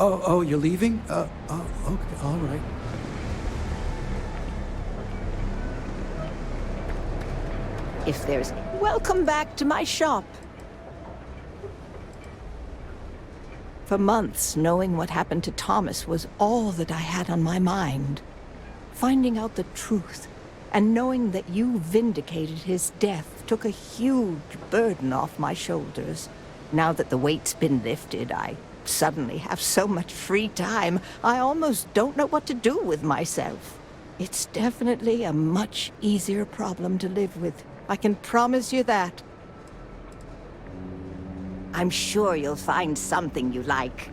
Oh, you're leaving? Okay, all right. If there's... Welcome back to my shop. For months, knowing what happened to Thomas was all that I had on my mind. Finding out the truth, and knowing that you vindicated his death took a huge burden off my shoulders. Now that the weight's been lifted, I suddenly have so much free time, I almost don't know what to do with myself. It's definitely a much easier problem to live with. I can promise you that. I'm sure you'll find something you like.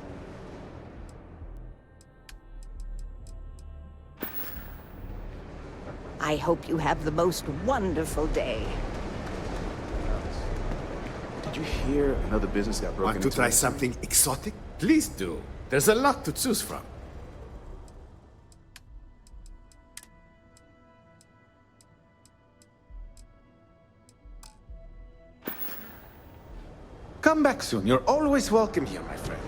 I hope you have the most wonderful day. Did you hear another business got broken into? Want to try something exotic? Please do. There's a lot to choose from. Come back soon. You're always welcome here, my friend.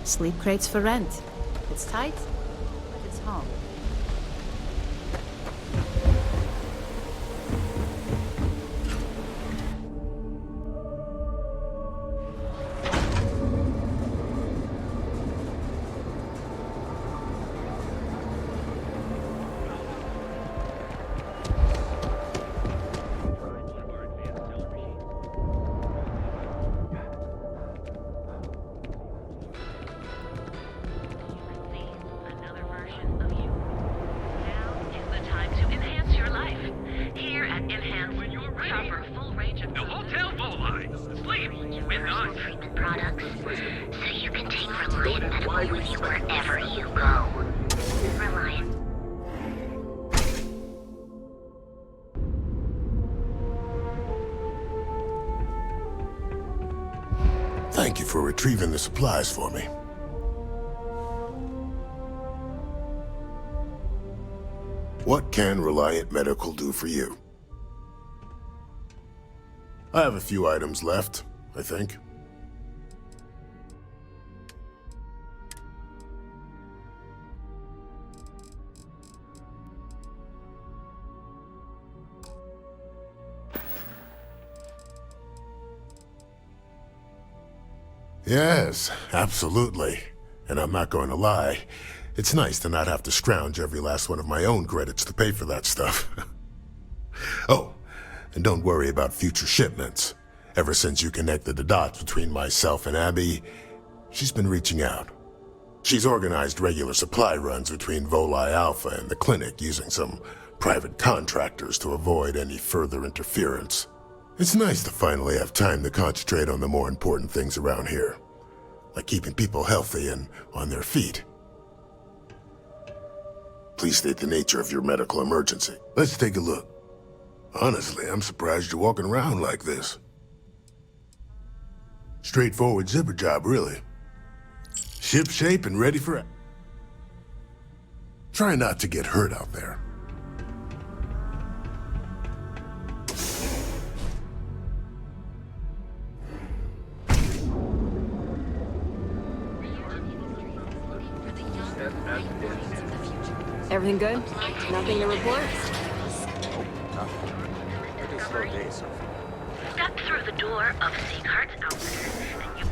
Sleep crates for rent. It's tight, but it's home. Thank you for retrieving the supplies for me. What can Reliant Medical do for you? I have a few items left, I think. Yes, absolutely. And I'm not going to lie, it's nice to not have to scrounge every last one of my own credits to pay for that stuff. Oh, and don't worry about future shipments. Ever since you connected the dots between myself and Abby, she's been reaching out. She's organized regular supply runs between Voli Alpha and the clinic using some private contractors to avoid any further interference. It's nice to finally have time to concentrate on the more important things around here, like keeping people healthy and on their feet. Please state the nature of your medical emergency. Let's take a look. Honestly, I'm surprised you're walking around like this. Straightforward zipper job, really. Ship shape and ready for it. Try not to get hurt out there. Everything good? Nothing to report? Step through the door of Seaghart's Outfitters, and you...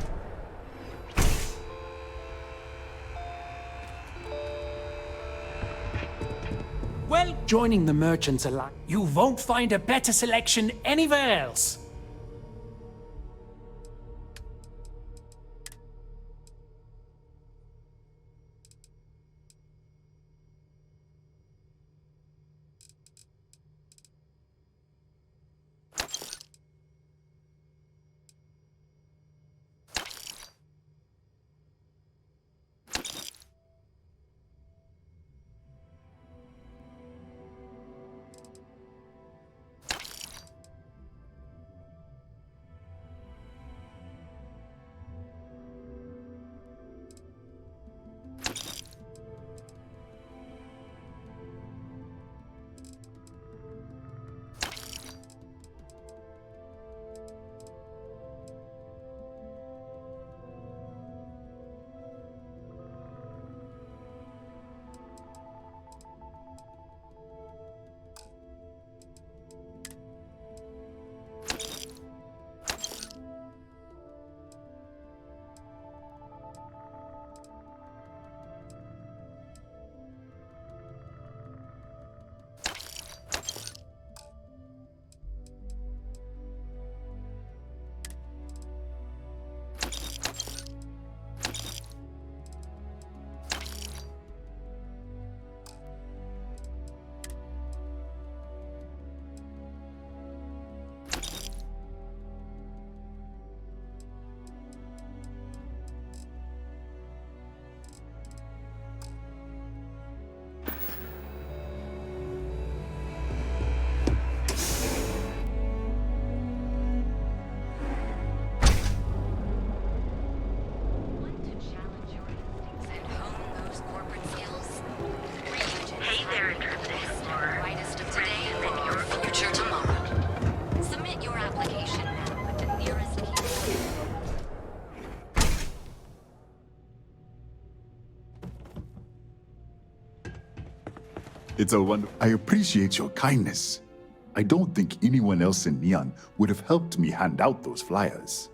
Well, joining the Merchants Alliance, you won't find a better selection anywhere else. It's a wonder. I appreciate your kindness. I don't think anyone else in Neon would have helped me hand out those flyers.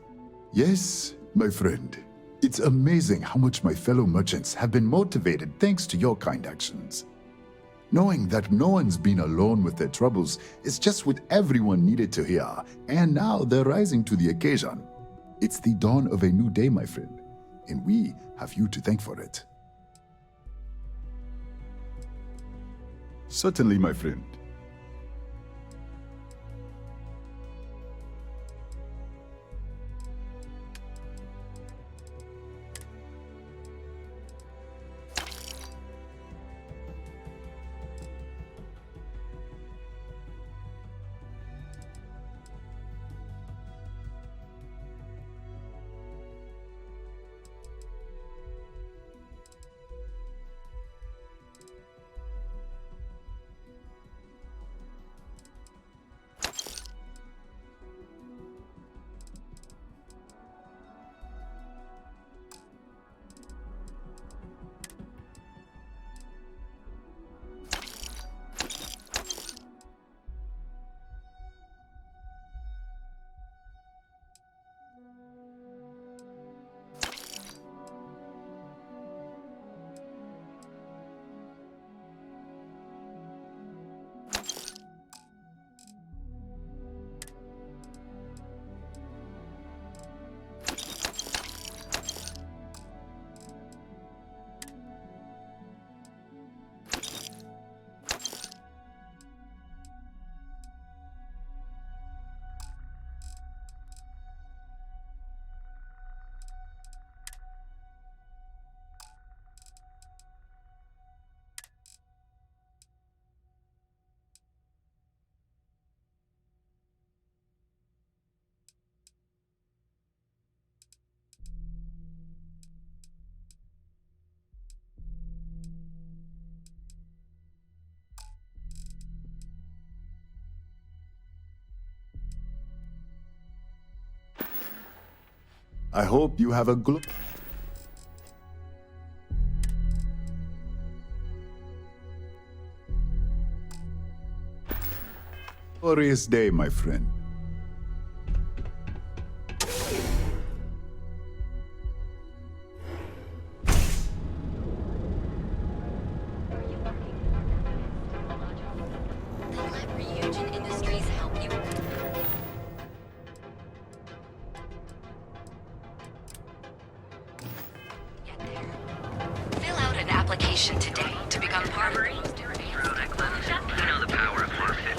Yes, my friend. It's amazing how much my fellow merchants have been motivated thanks to your kind actions. Knowing that no one's been alone with their troubles is just what everyone needed to hear, and now they're rising to the occasion. It's the dawn of a new day, my friend, and we have you to thank for it. Certainly, my friend. I hope you have a glorious day, my friend. Fill out an application today to become part of it. You know the power of forfeit.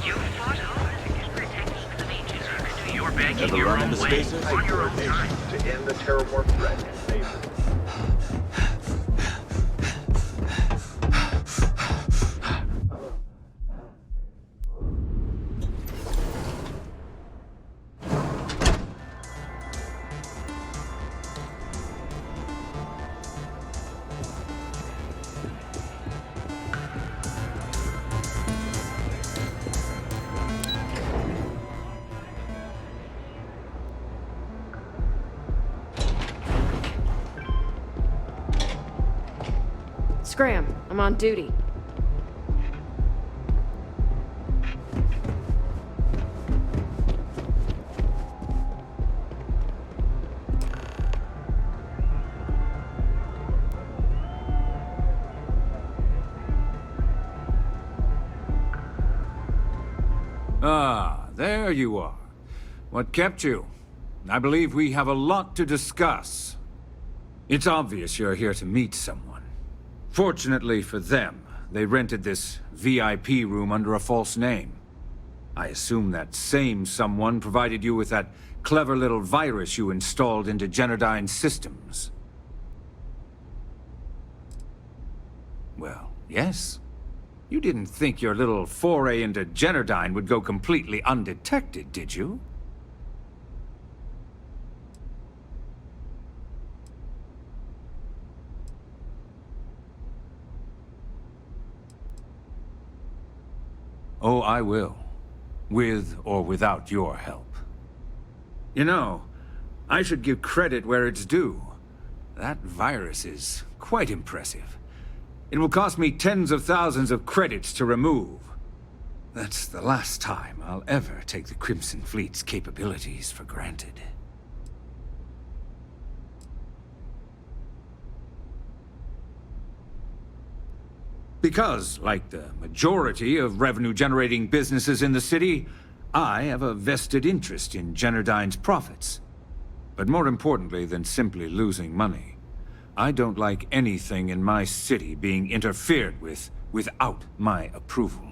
You fought hard to get the techniques of ages. You can do your banking your own way, on your own time. To end the terraform threat in favor. Scram, I'm on duty. Ah, there you are. What kept you? I believe we have a lot to discuss. It's obvious you're here to meet someone. Fortunately for them, they rented this VIP room under a false name. I assume that same someone provided you with that clever little virus you installed into Generdyne's systems. Well, yes. You didn't think your little foray into Generdyne would go completely undetected, did you? Oh, I will. With or without your help. You know, I should give credit where it's due. That virus is quite impressive. It will cost me tens of thousands of credits to remove. That's the last time I'll ever take the Crimson Fleet's capabilities for granted. Because, like the majority of revenue-generating businesses in the city, I have a vested interest in Generdyne's profits. But more importantly than simply losing money, I don't like anything in my city being interfered with without my approval.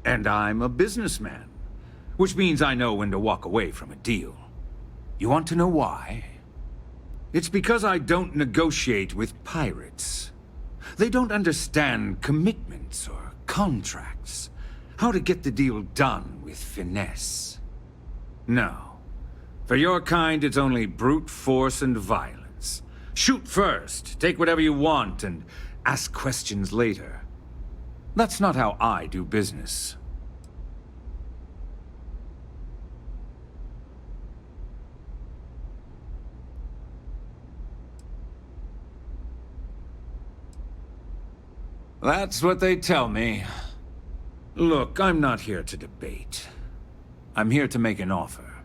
And I'm a businessman, which means I know when to walk away from a deal. You want to know why? It's because I don't negotiate with pirates. They don't understand commitments or contracts, how to get the deal done with finesse. No. For your kind, it's only brute force and violence. Shoot first, take whatever you want, and ask questions later. That's not how I do business. That's what they tell me. Look, I'm not here to debate. I'm here to make an offer.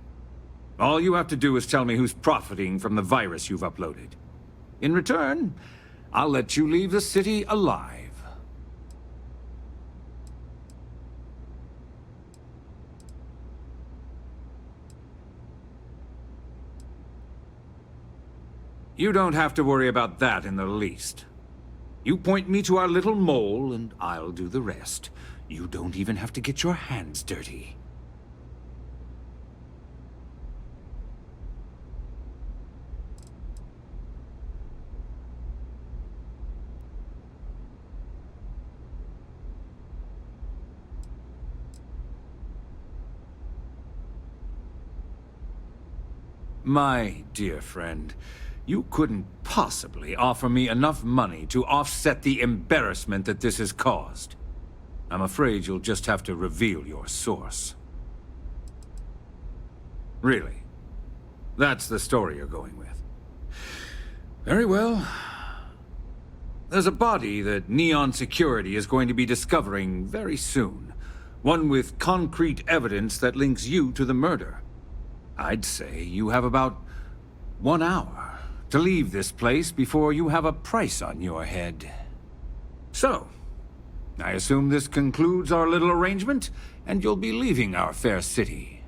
All you have to do is tell me who's profiting from the virus you've uploaded. In return, I'll let you leave the city alive. You don't have to worry about that in the least. You point me to our little mole, and I'll do the rest. You don't even have to get your hands dirty. My dear friend, you couldn't possibly offer me enough money to offset the embarrassment that this has caused. I'm afraid you'll just have to reveal your source. Really? That's the story you're going with. Very well. There's a body that Neon Security is going to be discovering very soon. One with concrete evidence that links you to the murder. I'd say you have about 1 hour to leave this place before you have a price on your head. So, I assume this concludes our little arrangement, and you'll be leaving our fair city.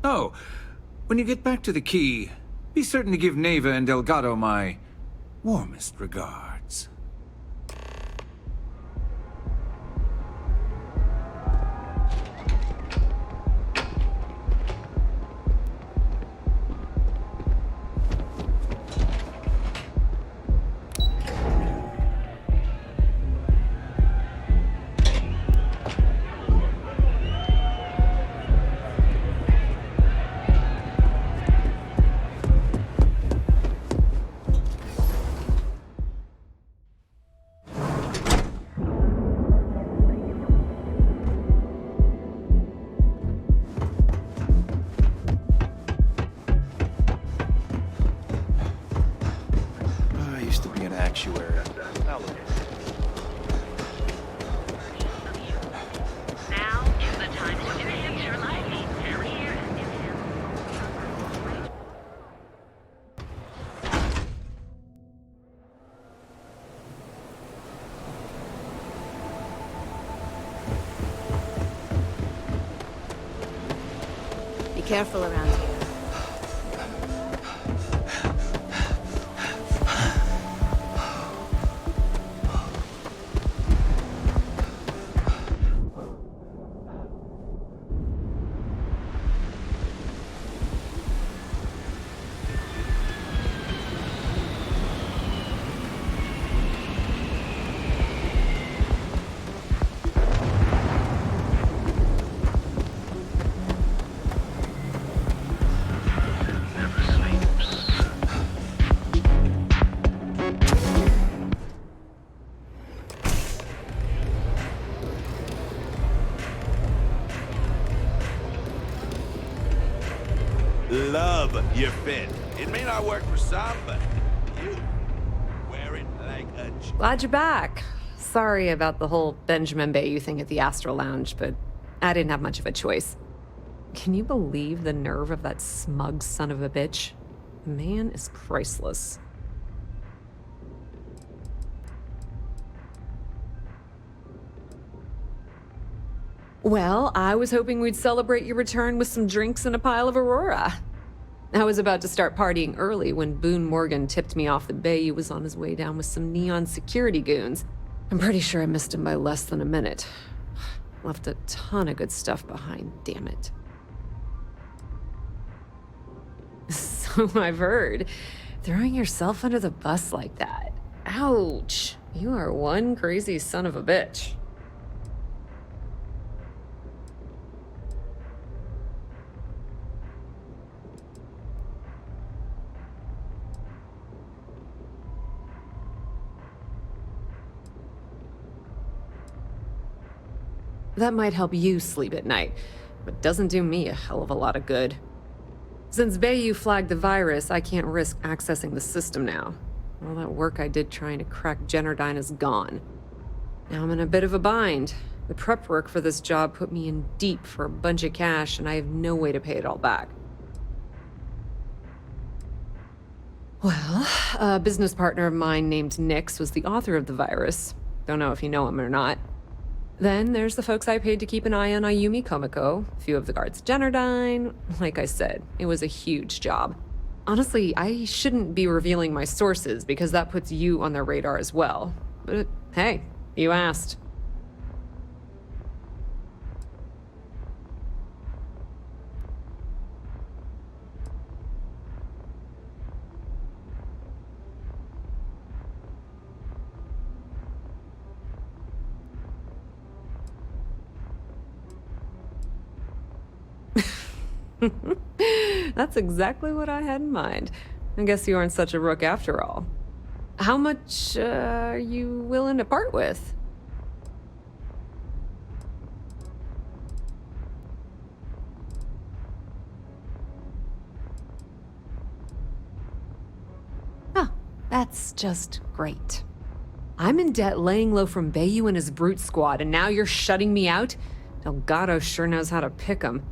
Oh, when you get back to the key, be certain to give Neva and Delgado my warmest regards. Be careful around here. Love your fit. It may not work for some, but you wear it like a... Glad you're back. Sorry about the whole Benjamin Bayou thing at the Astral Lounge, but I didn't have much of a choice. Can you believe the nerve of that smug son of a bitch? The man is priceless. Well, I was hoping we'd celebrate your return with some drinks and a pile of Aurora. I was about to start partying early when Boone Morgan tipped me off that Bayou was on his way down with some Neon Security goons. I'm pretty sure I missed him by less than a minute. Left a ton of good stuff behind, damn it. So I've heard. Throwing yourself under the bus like that. Ouch. You are one crazy son of a bitch. That might help you sleep at night, but doesn't do me a hell of a lot of good. Since Bayou flagged the virus, I can't risk accessing the system now. All that work I did trying to crack Generdyne is gone. Now I'm in a bit of a bind. The prep work for this job put me in deep for a bunch of cash, and I have no way to pay it all back. Well, a business partner of mine named Nix was the author of the virus. Don't know if you know him or not. Then there's the folks I paid to keep an eye on Ayumi Komiko, a few of the guards at Generdyne. Like I said, it was a huge job. Honestly, I shouldn't be revealing my sources because that puts you on their radar as well. But hey, you asked. That's exactly what I had in mind. I guess you aren't such a rook after all. How much are you willing to part with? Oh, that's just great. I'm in debt laying low from Bayou and his brute squad, and now you're shutting me out? Delgado sure knows how to pick 'em.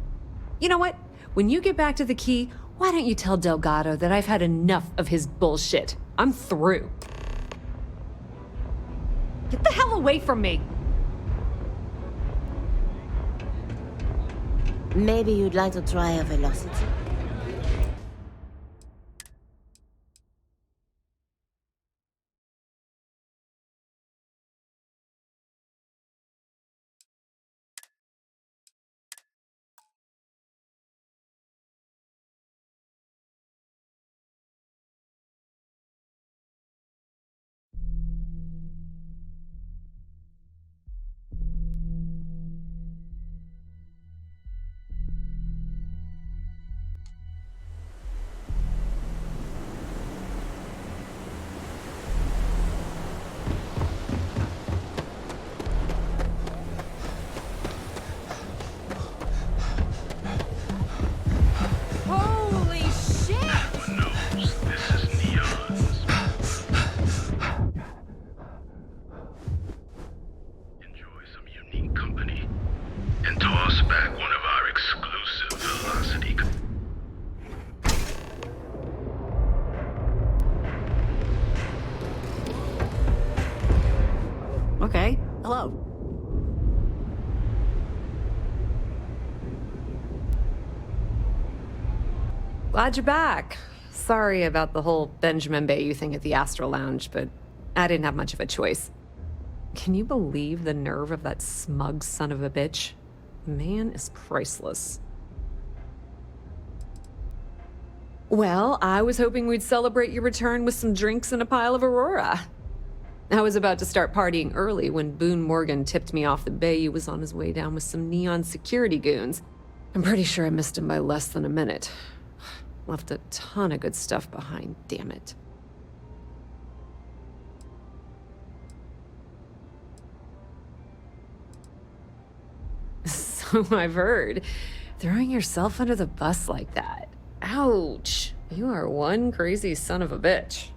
You know what? When you get back to the key, why don't you tell Delgado that I've had enough of his bullshit? I'm through. Get the hell away from me! Maybe you'd like to try a velocity? Holy shit! Knows this is Neon's. Enjoy some unique company and toss back one of our exclusive velocity. Okay, hello. Glad you're back. Sorry about the whole Benjamin Bayou thing at the Astro Lounge, but I didn't have much of a choice. Can you believe the nerve of that smug son of a bitch? Man is priceless. Well, I was hoping we'd celebrate your return with some drinks and a pile of Aurora. I was about to start partying early when Boone Morgan tipped me off that Bayou was on his way down with some Neon security goons. I'm pretty sure I missed him by less than a minute. Left a ton of good stuff behind, damn it. So I've heard. Throwing yourself under the bus like that. Ouch. You are one crazy son of a bitch.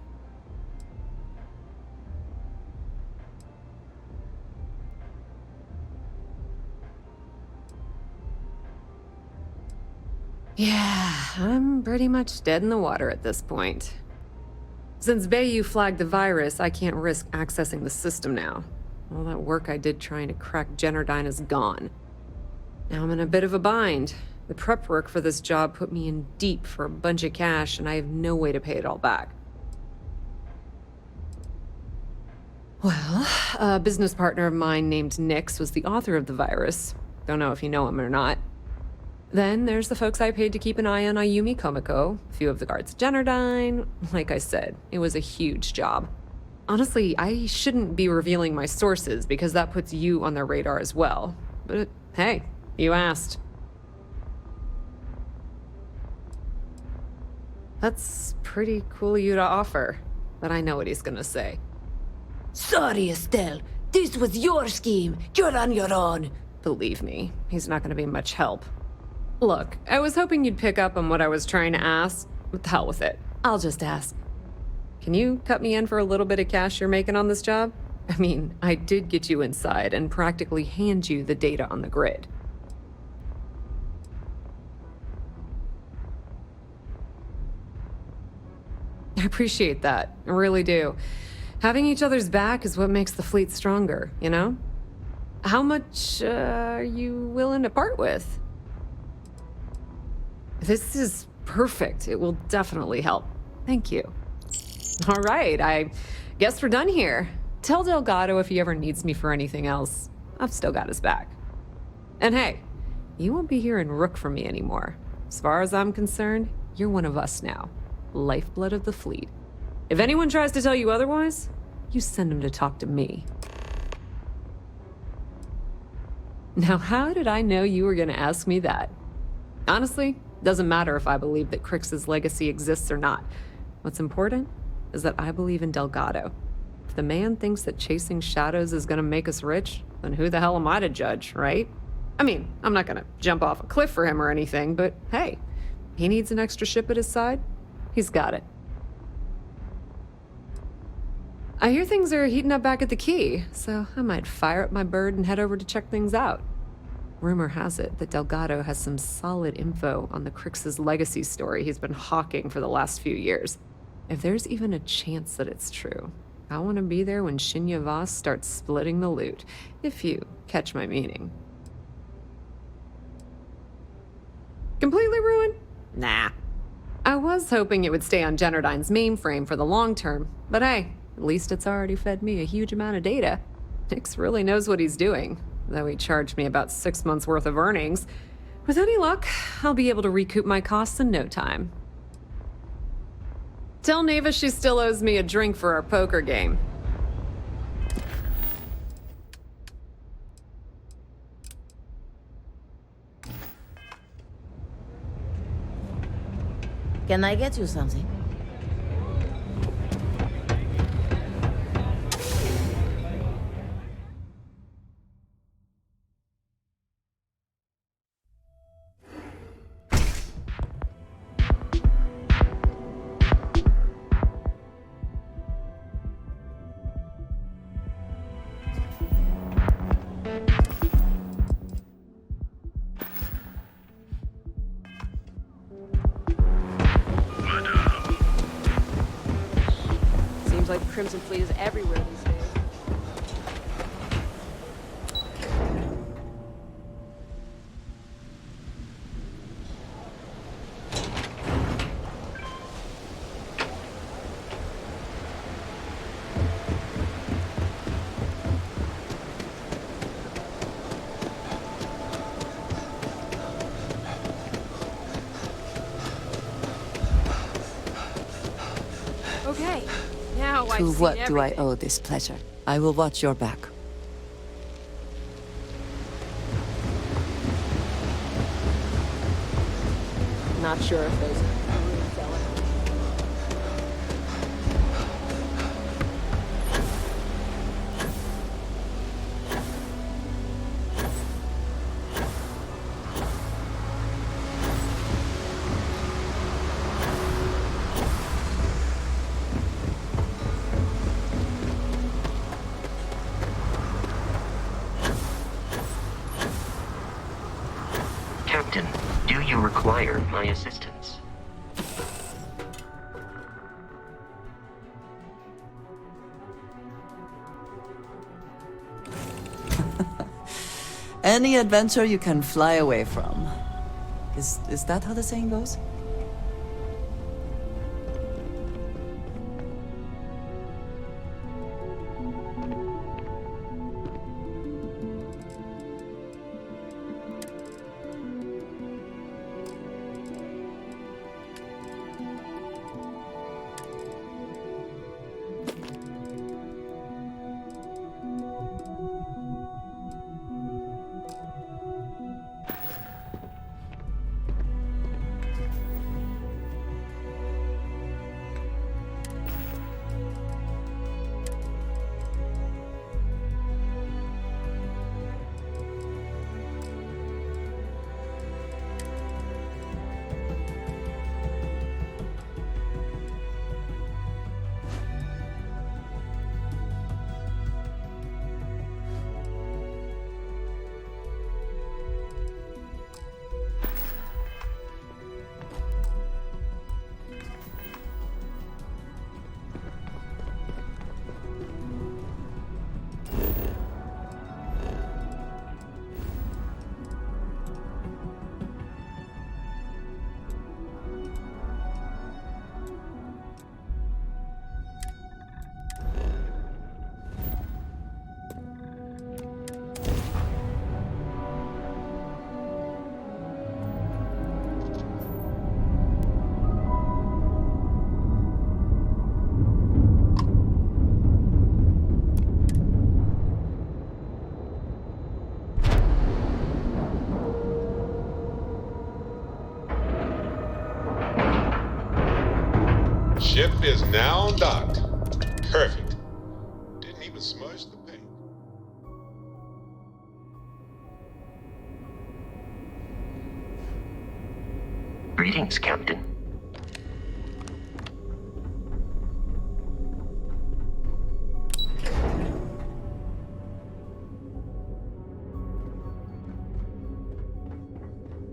Yeah, I'm pretty much dead in the water at this point. Since Bayou flagged the virus, I can't risk accessing the system now. All that work I did trying to crack Generdyne is gone. Now I'm in a bit of a bind. The prep work for this job put me in deep for a bunch of cash, and I have no way to pay it all back. Well, a business partner of mine named Nix was the author of the virus. Don't know if you know him or not. Then there's the folks I paid to keep an eye on Ayumi Komiko, a few of the guards at Generdyne. Like I said, it was a huge job. Honestly, I shouldn't be revealing my sources because that puts you on their radar as well. But hey, you asked. That's pretty cool of you to offer, but I know what he's gonna say. Sorry, Estelle. This was your scheme. You're on your own. Believe me, he's not gonna be much help. Look, I was hoping you'd pick up on what I was trying to ask, but the hell with it. I'll just ask. Can you cut me in for a little bit of cash you're making on this job? I mean, I did get you inside and practically hand you the data on the grid. I appreciate that, I really do. Having each other's back is what makes the fleet stronger, you know? How much are you willing to part with? This is perfect. It will definitely help. Thank you. All right, I guess we're done here. Tell Delgado if he ever needs me for anything else. I've still got his back. And hey, you won't be hearing Rook from me anymore. As far as I'm concerned, you're one of us now. Lifeblood of the fleet. If anyone tries to tell you otherwise, you send them to talk to me. Now, how did I know you were gonna ask me that? Honestly, Doesn't matter if I believe that Crix's legacy exists or not. What's important is that I believe in Delgado. If the man thinks that chasing shadows is gonna make us rich, then who the hell am I to judge, right? I mean, I'm not gonna jump off a cliff for him or anything, but hey, he needs an extra ship at his side. He's got it. I hear things are heating up back at the Key, so I might fire up my bird and head over to check things out. Rumor has it that Delgado has some solid info on the Crix's legacy story he's been hawking for the last few years. If there's even a chance that it's true, I want to be there when Shinya Voss starts splitting the loot, if you catch my meaning. Completely ruined? Nah. I was hoping it would stay on Generdyne's mainframe for the long term, but hey, at least it's already fed me a huge amount of data. Nix really knows what he's doing, though he charged me about 6 months' worth of earnings. With any luck, I'll be able to recoup my costs in no time. Tell Neva she still owes me a drink for our poker game. Can I get you something? Seems like the Crimson Fleet is everywhere these days. Okay, now I've To seen what do I everything. owe this pleasure? I will watch your back. Not sure if those ruins sell it. Captain, do you require my assistance? Any adventure you can fly away from. Is that how the saying goes? ship is now docked. Perfect. Didn't even smudge the paint. Greetings, Captain.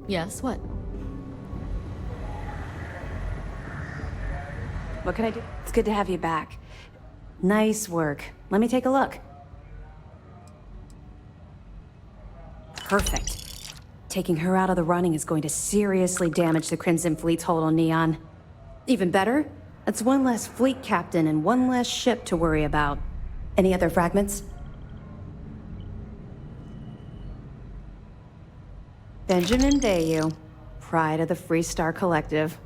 Yes, what? What can I do? It's good to have you back. Nice work. Let me take a look. Perfect. Taking her out of the running is going to seriously damage the Crimson Fleet's hold on Neon. Even better, that's one less fleet captain and one less ship to worry about. Any other fragments? Benjamin Bayou, pride of the Free Star Collective.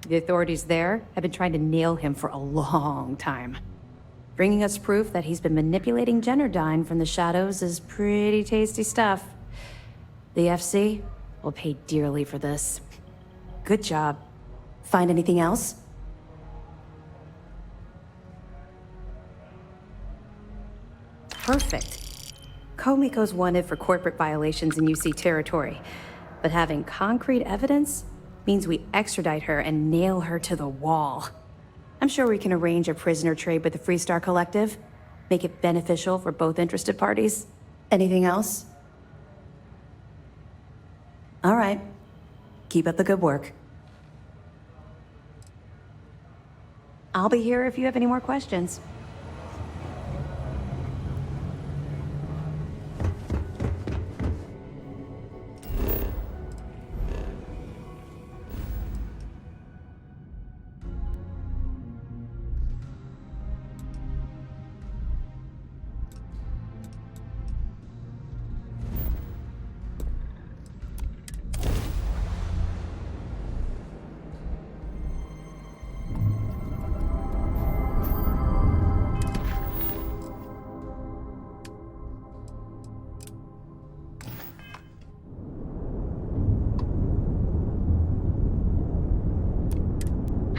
The authorities there have been trying to nail him for a long time. Bringing us proof that he's been manipulating Generdyne from the shadows is pretty tasty stuff. The FC will pay dearly for this. Good job. Find anything else? Perfect. Komiko's wanted for corporate violations in UC territory, but having concrete evidence means we extradite her and nail her to the wall. I'm sure we can arrange a prisoner trade with the Free Star Collective, make it beneficial for both interested parties. Anything else? All right. Keep up the good work. I'll be here if you have any more questions.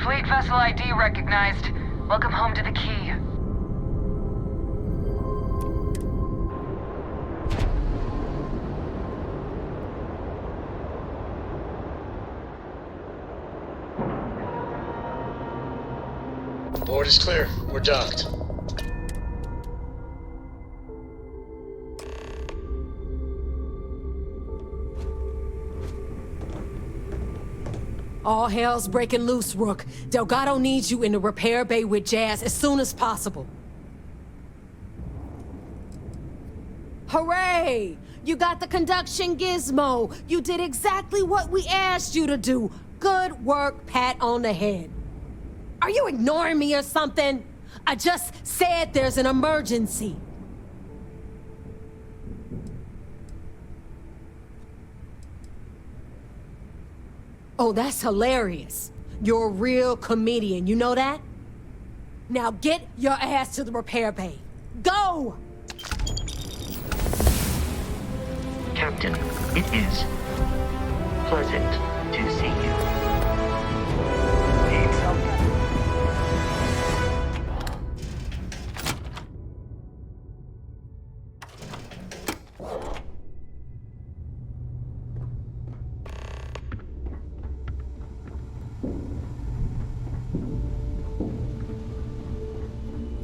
Fleet vessel ID recognized. Welcome home to the Key. Board is clear. We're docked. All hell's breaking loose, Rook. Delgado needs you in the repair bay with Jazz as soon as possible. Hooray! You got the conduction gizmo. You did exactly what we asked you to do. Good work, pat on the head. Are you ignoring me or something? I just said there's an emergency. Oh, that's hilarious. You're a real comedian, you know that? Now get your ass to the repair bay. Go! Captain, it is pleasant to see you.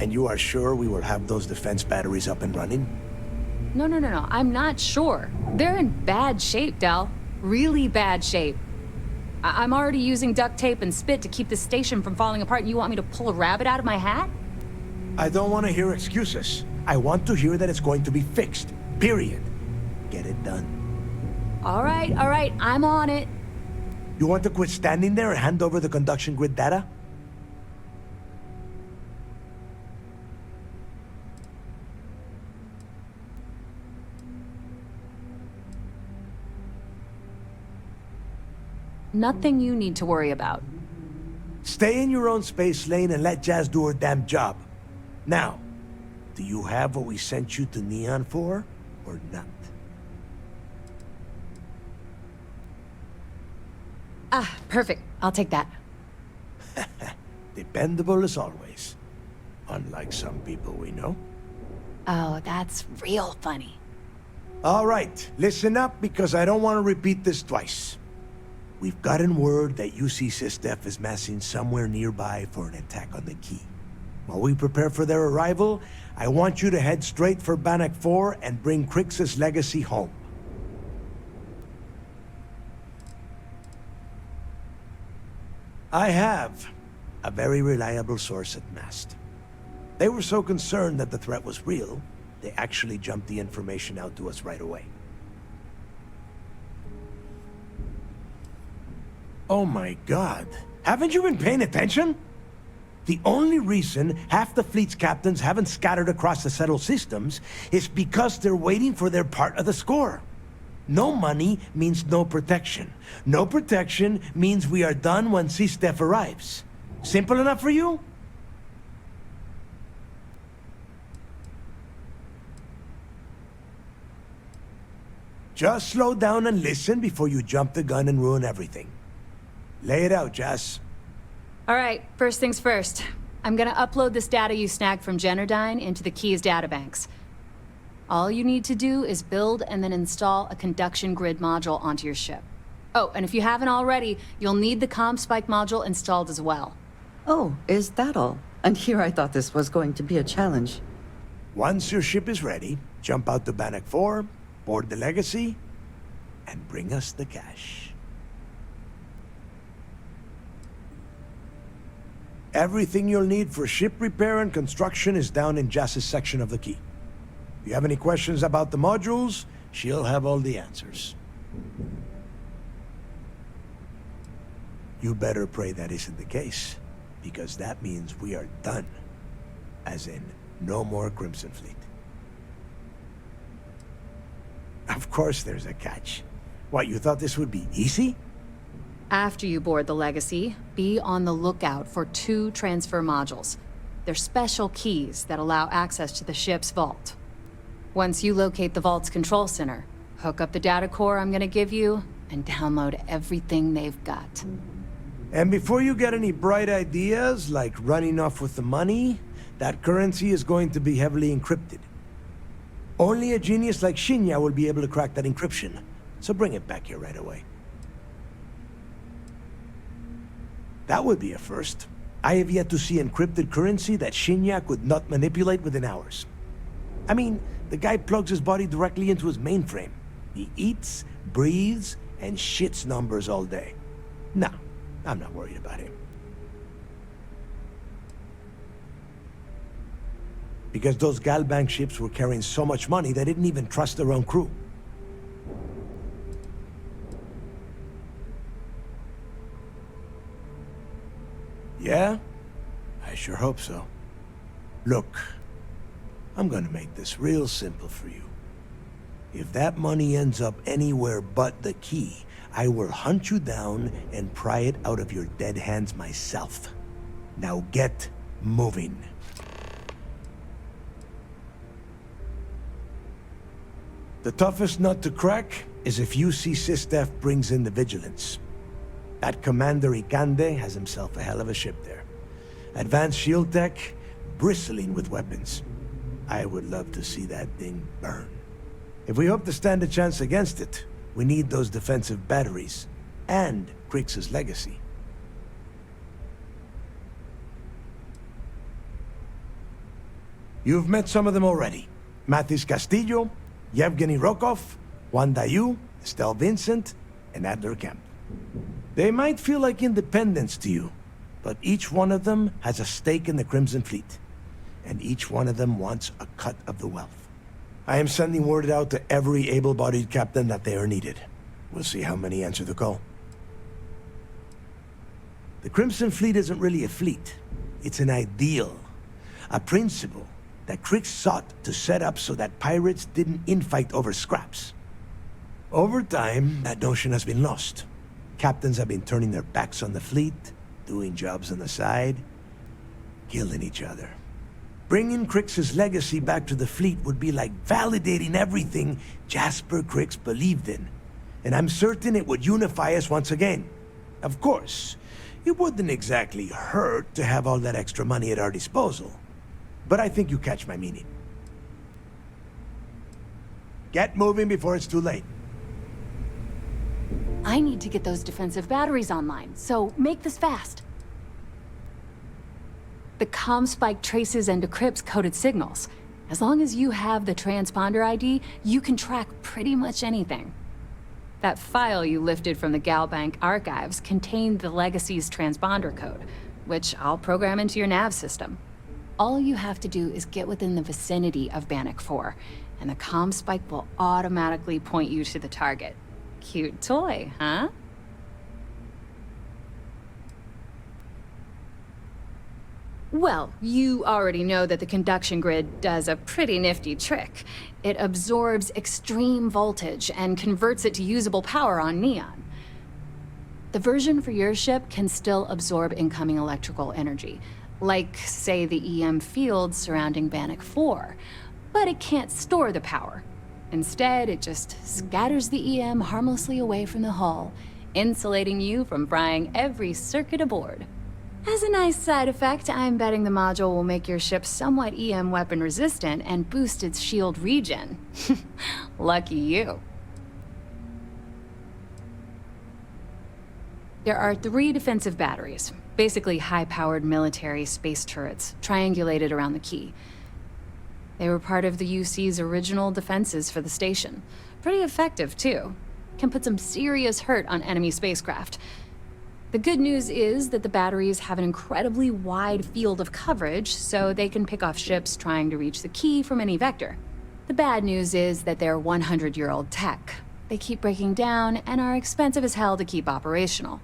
And you are sure we will have those defense batteries up and running? No. I'm not sure. They're in bad shape, Del. Really bad shape. I'm already using duct tape and spit to keep the station from falling apart, and you want me to pull a rabbit out of my hat? I don't want to hear excuses. I want to hear that it's going to be fixed. Period. Get it done. All right. I'm on it. You want to quit standing there and hand over the conduction grid data? Nothing you need to worry about. Stay in your own space lane and let Jazz do her damn job. Now, do you have what we sent you to Neon for, or not? Ah, perfect. I'll take that. Dependable as always. Unlike some people we know. Oh, that's real funny. All right, listen up because I don't want to repeat this twice. We've gotten word that UC SysDef is massing somewhere nearby for an attack on the key. While we prepare for their arrival, I want you to head straight for Bannock 4 and bring Crix's legacy home. I have a very reliable source at Mast. They were so concerned that the threat was real, they actually jumped the information out to us right away. Oh my god, haven't you been paying attention? The only reason half the fleet's captains haven't scattered across the settled systems is because they're waiting for their part of the score. No money means no protection. No protection means we are done when SysDef arrives. Simple enough for you? Just slow down and listen before you jump the gun and ruin everything. Lay it out, Jess. All right, first things first. I'm gonna upload this data you snagged from Generdyne into the Keys databanks. All you need to do is build and then install a conduction grid module onto your ship. Oh, and if you haven't already, you'll need the comm spike module installed as well. Oh, is that all? And here I thought this was going to be a challenge. Once your ship is ready, jump out to Bannock 4, board the Legacy, and bring us the cash. Everything you'll need for ship repair and construction is down in Jass's section of the key. If you have any questions about the modules, she'll have all the answers. You better pray that isn't the case, because that means we are done. As in, no more Crimson Fleet. Of course there's a catch. What, you thought this would be easy? After you board the Legacy, be on the lookout for 2 transfer modules. They're special keys that allow access to the ship's vault. Once you locate the vault's control center, hook up the data core I'm gonna give you, and download everything they've got. And before you get any bright ideas, like running off with the money, that currency is going to be heavily encrypted. Only a genius like Shinya will be able to crack that encryption, so bring it back here right away. That would be a first. I have yet to see encrypted currency that Shinya could not manipulate within hours. I mean, the guy plugs his body directly into his mainframe. He eats, breathes, and shits numbers all day. No, I'm not worried about him. Because those Galbank ships were carrying so much money, they didn't even trust their own crew. Yeah? I sure hope so. Look, I'm gonna make this real simple for you. If that money ends up anywhere but the key, I will hunt you down and pry it out of your dead hands myself. Now get moving. The toughest nut to crack is if UC SysDef brings in the Vigilance. That Commander Ikande has himself a hell of a ship there. Advanced shield tech, bristling with weapons. I would love to see that thing burn. If we hope to stand a chance against it, we need those defensive batteries, and Crix's legacy. You've met some of them already. Mathis Castillo, Yevgeny Rokov, Juan Dayu, Estelle Vincent, and Adler Kemp. They might feel like independents to you, but each one of them has a stake in the Crimson Fleet, and each one of them wants a cut of the wealth. I am sending word out to every able-bodied captain that they are needed. We'll see how many answer the call. The Crimson Fleet isn't really a fleet. It's an ideal, a principle that Crix sought to set up so that pirates didn't infight over scraps. Over time, that notion has been lost. Captains have been turning their backs on the fleet, doing jobs on the side, killing each other. Bringing Crix's legacy back to the fleet would be like validating everything Jasper Crix believed in. And I'm certain it would unify us once again. Of course, It wouldn't exactly hurt to have all that extra money at our disposal. But I think you catch my meaning. Get moving before it's too late. I need to get those defensive batteries online, so make this fast. The comm spike traces and decrypts coded signals. As long as you have the transponder ID, you can track pretty much anything. That file you lifted from the Galbank archives contained the Legacy's transponder code, which I'll program into your nav system. All you have to do is get within the vicinity of Bannock 4, and the comm spike will automatically point you to the target. Cute toy, huh? Well, you already know that the conduction grid does a pretty nifty trick. It absorbs extreme voltage and converts it to usable power on Neon. The version for your ship can still absorb incoming electrical energy, like, say, the EM field surrounding Bannock 4, but it can't store the power. Instead, it just scatters the EM harmlessly away from the hull, insulating you from frying every circuit aboard. As a nice side effect, I'm betting the module will make your ship somewhat EM weapon resistant and boost its shield regen. Lucky you. There are 3 defensive batteries, basically high-powered military space turrets, triangulated around the key. They were part of the UC's original defenses for the station. Pretty effective, too. Can put some serious hurt on enemy spacecraft. The good news is that the batteries have an incredibly wide field of coverage, so they can pick off ships trying to reach the key from any vector. The bad news is that they're 100-year-old tech. They keep breaking down and are expensive as hell to keep operational.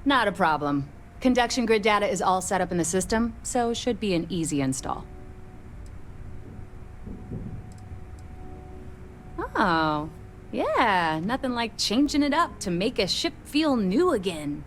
Not a problem. Conduction grid data is all set up in the system, so it should be an easy install. Oh, yeah, nothing like changing it up to make a ship feel new again.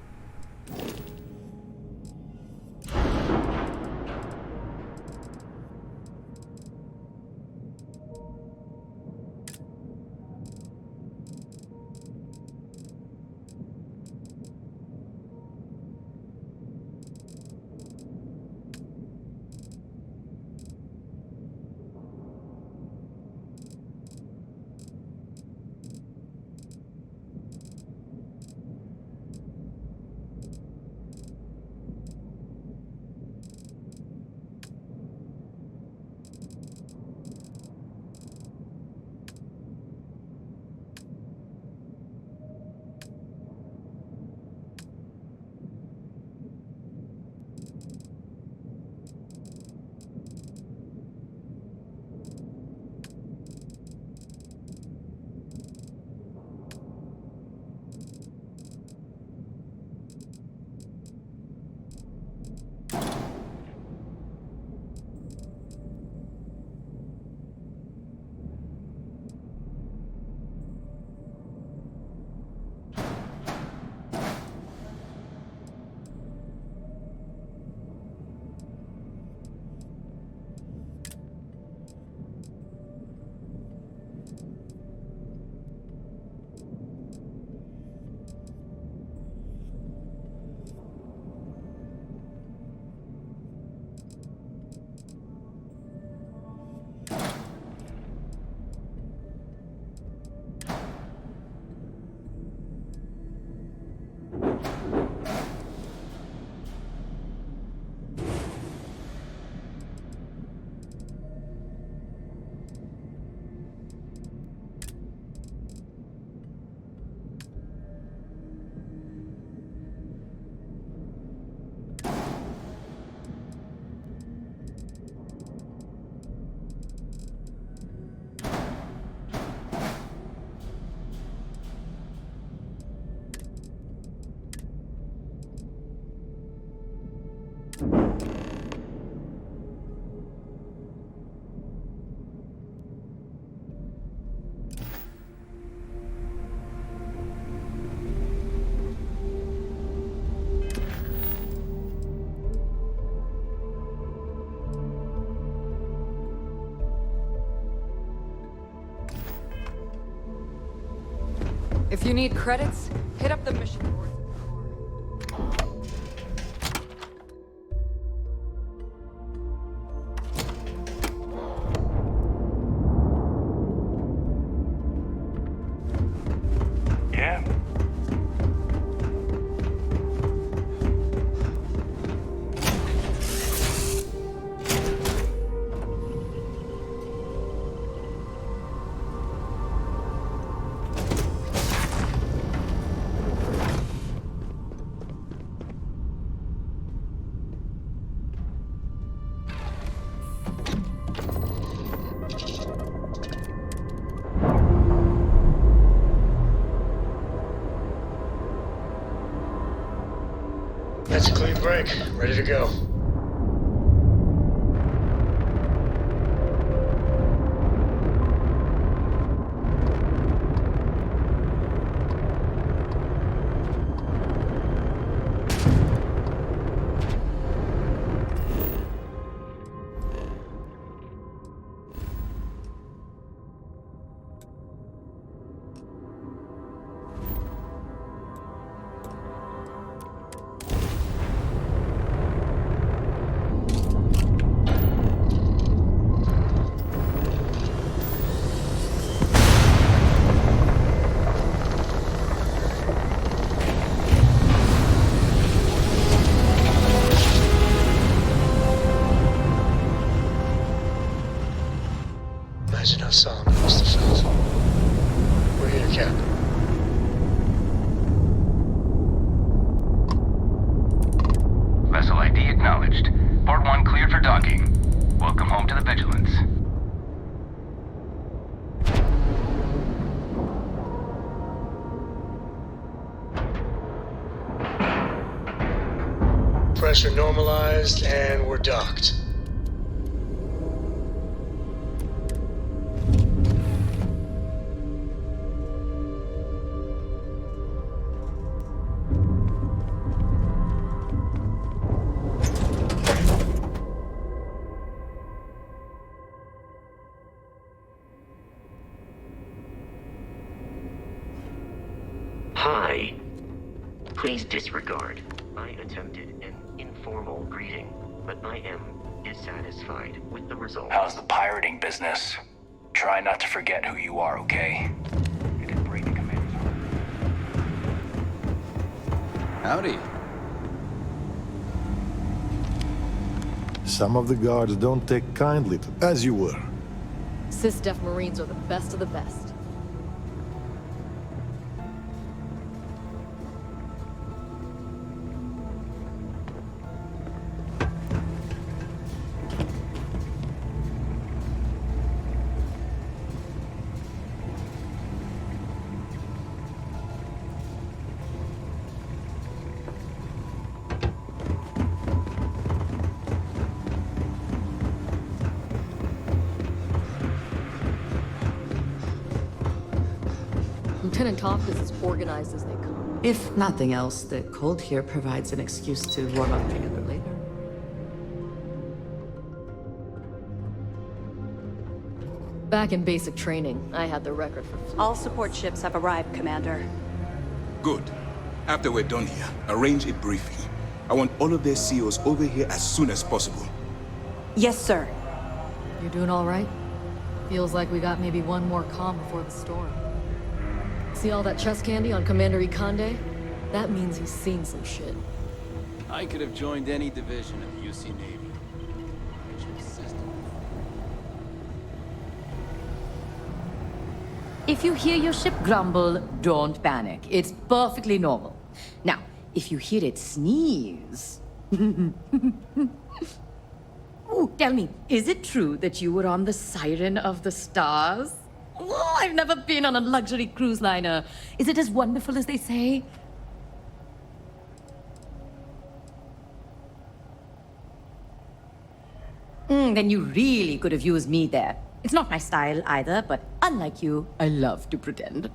If you need credits, hit up the mission board. That's a clean break. Ready to go. Imagine how Solomon must have felt. We're here, Cap. Vessel ID acknowledged. Port 1 cleared for docking. Welcome home to the Vigilance. Pressure normalized, and we're docked. Hi. Please disregard. I attempted an informal greeting, but I am dissatisfied with the result. How's the pirating business? Try not to forget who you are, okay? You didn't break the commander's order. Howdy. Some of the guards don't take kindly to, as you were. Sys-Def Marines are the best of the best. Lieutenant Toft is as organized as they come. If nothing else, the cold here provides an excuse to warm up together later. Back in basic training, I had the record for... All support ships have arrived, Commander. Good. After we're done here, arrange a briefing. I want all of their CEOs over here as soon as possible. Yes, sir. You're doing all right? Feels like we got maybe one more calm before the storm. See all that chest candy on Commander Ikande? That means he's seen some shit. I could have joined any division of UC Navy. If you hear your ship grumble, don't panic. It's perfectly normal. Now, if you hear it sneeze... Ooh, tell me, is it true that you were on the Siren of the Stars? Oh, I've never been on a luxury cruise liner. Is it as wonderful as they say? Then you really could have used me there. It's not my style either, but unlike you, I love to pretend.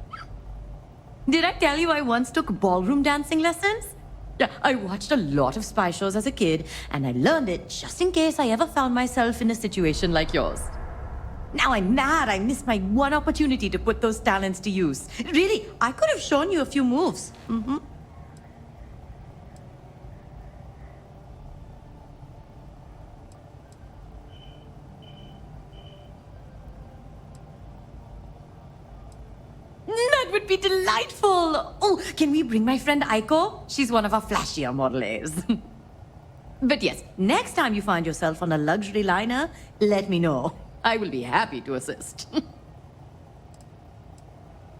Did I tell you I once took ballroom dancing lessons? Yeah, I watched a lot of spy shows as a kid, and I learned it just in case I ever found myself in a situation like yours. Now I'm mad I missed my one opportunity to put those talents to use. Really, I could have shown you a few moves. That would be delightful! Oh, can we bring my friend Aiko? She's one of our flashier models. But yes, next time you find yourself on a luxury liner, let me know. I will be happy to assist.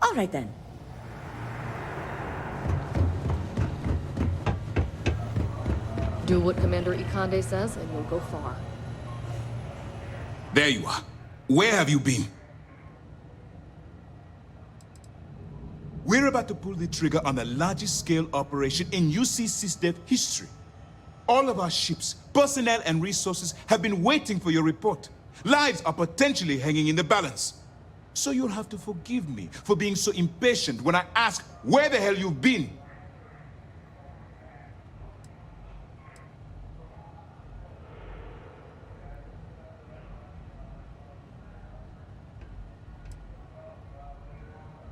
All right then. Do what Commander Ikande says, and you'll go far. There you are. Where have you been? We're about to pull the trigger on the largest scale operation in UC SysDev history. All of our ships, personnel, and resources have been waiting for your report. Lives are potentially hanging in the balance. So you'll have to forgive me for being so impatient when I ask where the hell you've been.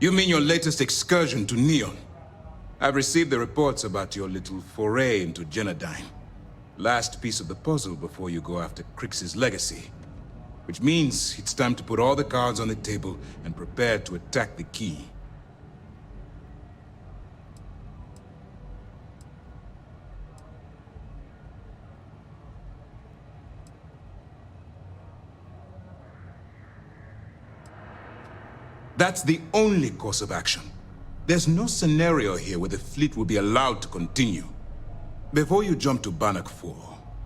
You mean your latest excursion to Neon? I've received the reports about your little foray into Genodyne. Last piece of the puzzle before you go after Crix's legacy. Which means it's time to put all the cards on the table and prepare to attack the key. That's the only course of action. There's no scenario here where the fleet will be allowed to continue. Before you jump to Bannock 4,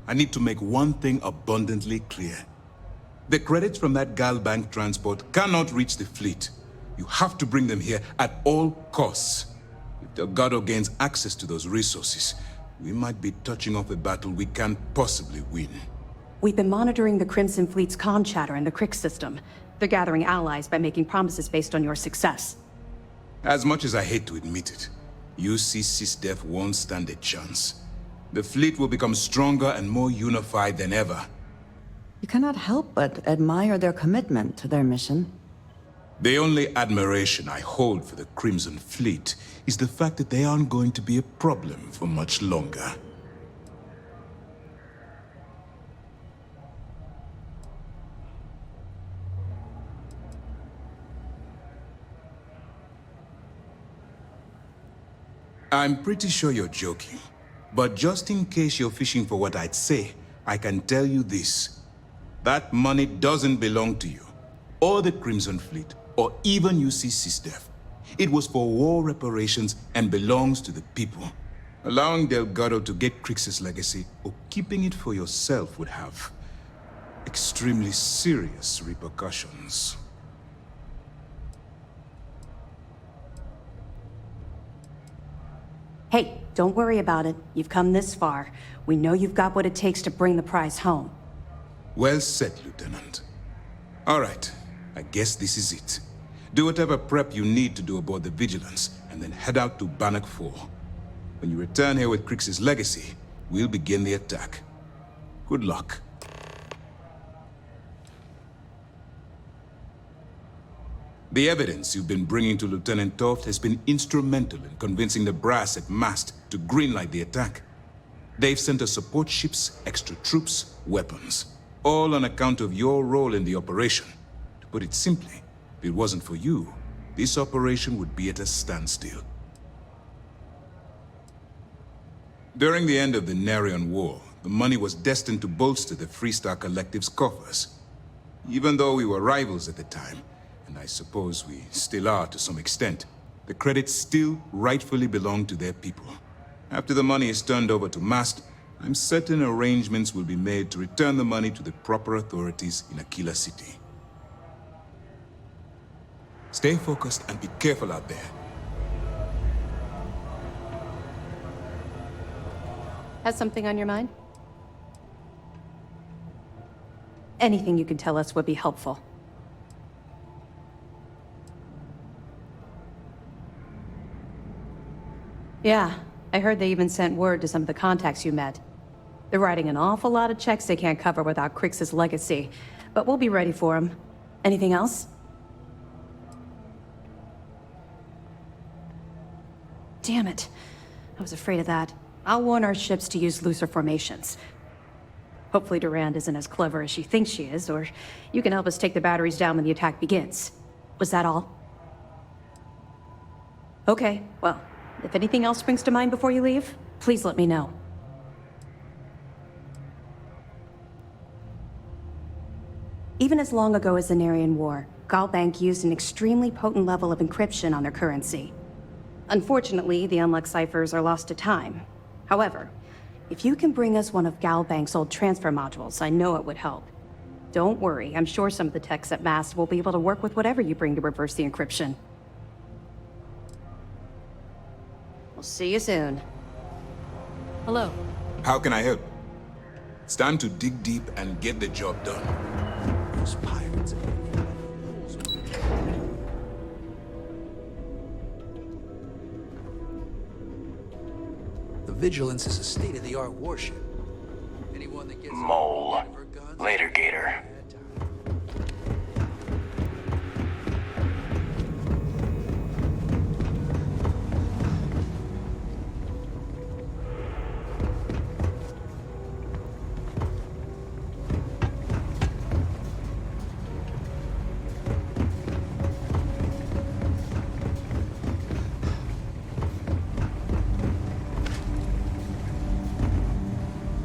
I need to make one thing abundantly clear. The credits from that Galbank transport cannot reach the fleet. You have to bring them here at all costs. If Delgado gains access to those resources, we might be touching off a battle we can't possibly win. We've been monitoring the Crimson Fleet's comm chatter in the Crix system. They're gathering allies by making promises based on your success. As much as I hate to admit it, UC SysDev won't stand a chance. The fleet will become stronger and more unified than ever. You cannot help but admire their commitment to their mission. The only admiration I hold for the Crimson Fleet is the fact that they aren't going to be a problem for much longer. I'm pretty sure you're joking, but just in case you're fishing for what I'd say, I can tell you this. That money doesn't belong to you, or the Crimson Fleet, or even UC SysDev. It was for war reparations and belongs to the people. Allowing Delgado to get Crix's legacy, or keeping it for yourself would have extremely serious repercussions. Hey, don't worry about it. You've come this far. We know you've got what it takes to bring the prize home. Well said, Lieutenant. All right, I guess this is it. Do whatever prep you need to do aboard the Vigilance, and then head out to Bannock 4. When you return here with Crix's legacy, we'll begin the attack. Good luck. The evidence you've been bringing to Lieutenant Toft has been instrumental in convincing the brass at Mast to greenlight the attack. They've sent us support ships, extra troops, weapons, all on account of your role in the operation. To put it simply, if it wasn't for you, this operation would be at a standstill. During the end of the Narion War, the money was destined to bolster the Freestar Collective's coffers. Even though we were rivals at the time, and I suppose we still are to some extent, the credits still rightfully belong to their people. After the money is turned over to Mast, I'm certain arrangements will be made to return the money to the proper authorities in Aquila City. Stay focused and be careful out there. Has something on your mind? Anything you can tell us would be helpful. Yeah, I heard they even sent word to some of the contacts you met. They're writing an awful lot of checks they can't cover without Crix's legacy, but we'll be ready for them. Anything else? Damn it. I was afraid of that. I'll warn our ships to use looser formations. Hopefully Durand isn't as clever as she thinks she is, or you can help us take the batteries down when the attack begins. Was that all? Okay, well, if anything else springs to mind before you leave, please let me know. Even as long ago as the Narion War, Galbank used an extremely potent level of encryption on their currency. Unfortunately, the Unluck ciphers are lost to time. However, if you can bring us one of Galbank's old transfer modules, I know it would help. Don't worry, I'm sure some of the techs at Mast will be able to work with whatever you bring to reverse the encryption. We'll see you soon. Hello. How can I help? It's time to dig deep and get the job done. Those pirates. The Vigilance is a state-of-the-art warship. Anyone that gets Mole. Later, Gator.